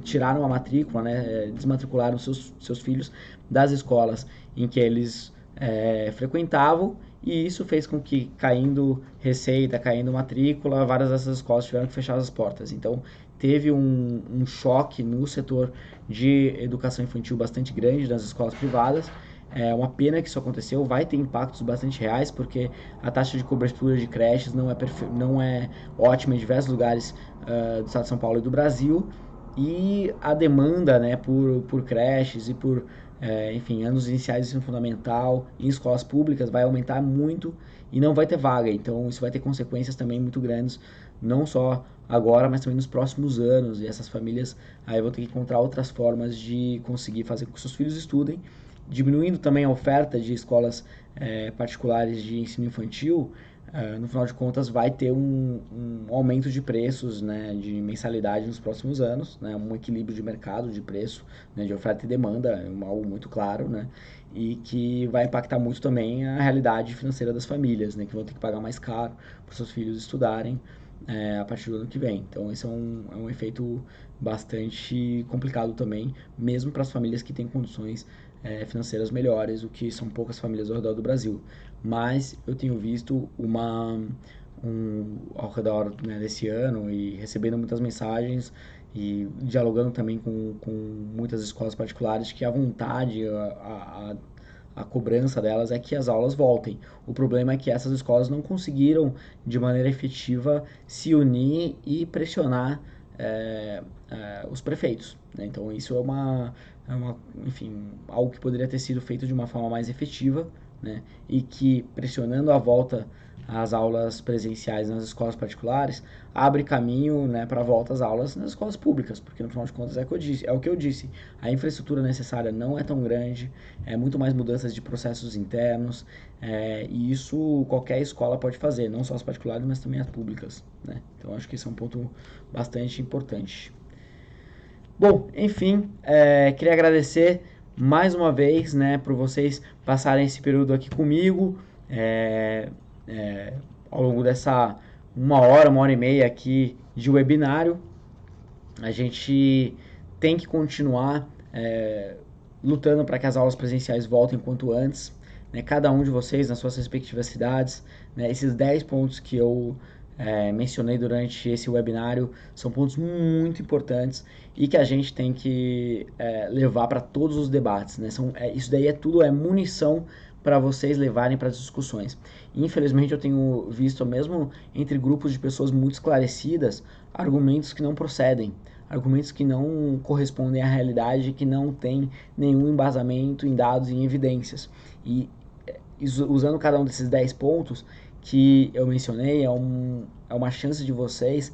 tiraram a matrícula, né, desmatricularam seus filhos das escolas em que eles frequentavam, e isso fez com que, caindo receita, caindo matrícula, várias dessas escolas tiveram que fechar as portas. Então, teve um choque no setor de educação infantil bastante grande nas escolas privadas. É uma pena que isso aconteceu, vai ter impactos bastante reais, porque a taxa de cobertura de creches não é ótima em diversos lugares do estado de São Paulo e do Brasil, e a demanda, né, por creches e por, enfim, anos iniciais de ensino fundamental em escolas públicas vai aumentar muito e não vai ter vaga, então isso vai ter consequências também muito grandes, não só agora, mas também nos próximos anos, e essas famílias aí vão ter que encontrar outras formas de conseguir fazer com que seus filhos estudem, diminuindo também a oferta de escolas particulares de ensino infantil. No final de contas vai ter um aumento de preços, né, de mensalidade nos próximos anos, né, um equilíbrio de mercado, de preço, né, de oferta e demanda, é algo muito claro, né, e que vai impactar muito também a realidade financeira das famílias, né, que vão ter que pagar mais caro para seus filhos estudarem a partir do ano que vem. Então esse é um efeito bastante complicado também, mesmo para as famílias que têm condições financeiras melhores, o que são poucas famílias ao redor do Brasil. Mas eu tenho visto ao redor, né, desse ano e recebendo muitas mensagens e dialogando também com muitas escolas particulares que a vontade, a cobrança delas é que as aulas voltem. O problema é que essas escolas não conseguiram, de maneira efetiva, se unir e pressionar os prefeitos, né? Então isso enfim, algo que poderia ter sido feito de uma forma mais efetiva, né? E que pressionando a volta às aulas presenciais nas escolas particulares abre caminho, né, para a volta às aulas nas escolas públicas, porque no final de contas é o que eu disse, a infraestrutura necessária não é tão grande, é muito mais mudanças de processos internos, e isso qualquer escola pode fazer, não só as particulares, mas também as públicas, né? Então acho que esse é um ponto bastante importante. Bom, enfim, queria agradecer mais uma vez, né, por vocês passarem esse período aqui comigo, é, é, ao longo dessa uma hora e meia aqui de webinário. A gente tem que continuar lutando para que as aulas presenciais voltem quanto antes, né, cada um de vocês nas suas respectivas cidades, né, esses 10 pontos que eu mencionei durante esse webinário são pontos muito importantes e que a gente tem que levar para todos os debates, né? Isso daí tudo é munição para vocês levarem para as discussões. Infelizmente eu tenho visto, mesmo entre grupos de pessoas muito esclarecidas, argumentos que não procedem, argumentos que não correspondem à realidade, que não têm nenhum embasamento em dados e em evidências. E usando cada um desses 10 pontos que eu mencionei, é uma chance de vocês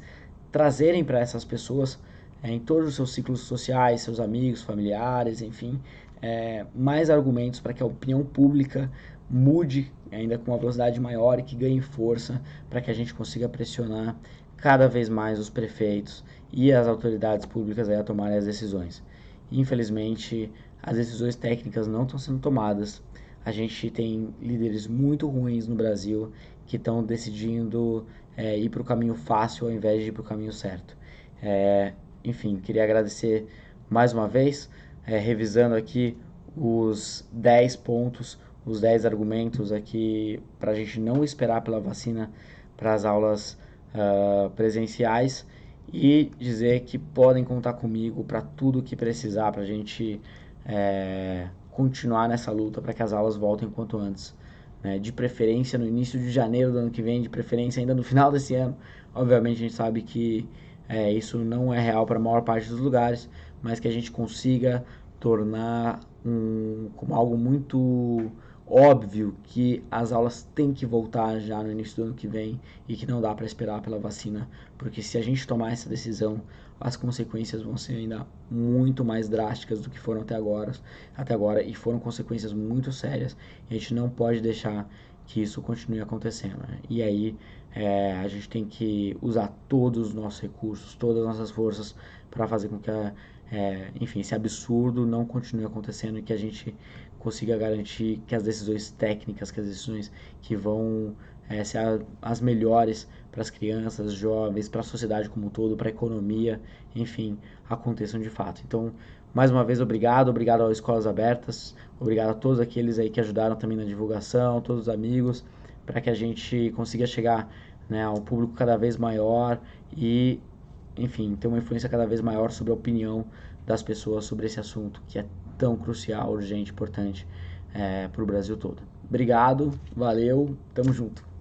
trazerem para essas pessoas, em todos os seus ciclos sociais, seus amigos, familiares, enfim, mais argumentos para que a opinião pública mude ainda com uma velocidade maior e que ganhe força para que a gente consiga pressionar cada vez mais os prefeitos e as autoridades públicas a tomarem as decisões. Infelizmente, as decisões técnicas não estão sendo tomadas. A gente tem líderes muito ruins no Brasil que estão decidindo ir para o caminho fácil ao invés de ir para o caminho certo. Enfim, queria agradecer mais uma vez, revisando aqui os 10 pontos, os 10 argumentos aqui para a gente não esperar pela vacina para as aulas presenciais e dizer que podem contar comigo para tudo que precisar para a gente continuar nessa luta para que as aulas voltem quanto antes, né? De preferência no início de janeiro do ano que vem, de preferência ainda no final desse ano. Obviamente a gente sabe que isso não é real para a maior parte dos lugares, mas que a gente consiga tornar como algo muito óbvio que as aulas têm que voltar já no início do ano que vem e que não dá para esperar pela vacina, porque se a gente tomar essa decisão, as consequências vão ser ainda muito mais drásticas do que foram até agora e foram consequências muito sérias, e a gente não pode deixar que isso continue acontecendo, né? E aí a gente tem que usar todos os nossos recursos, todas as nossas forças para fazer com que enfim, esse absurdo não continue acontecendo e que a gente consiga garantir que as decisões técnicas, que as decisões que vão ser as melhores para as crianças, jovens, para a sociedade como um todo, para a economia, enfim, aconteçam de fato. Então, mais uma vez, obrigado às Escolas Abertas, obrigado a todos aqueles aí que ajudaram também na divulgação, todos os amigos, para que a gente consiga chegar, né, a um público cada vez maior e enfim, ter uma influência cada vez maior sobre a opinião das pessoas sobre esse assunto que é tão crucial, urgente, importante para o Brasil todo. Obrigado, valeu, tamo junto.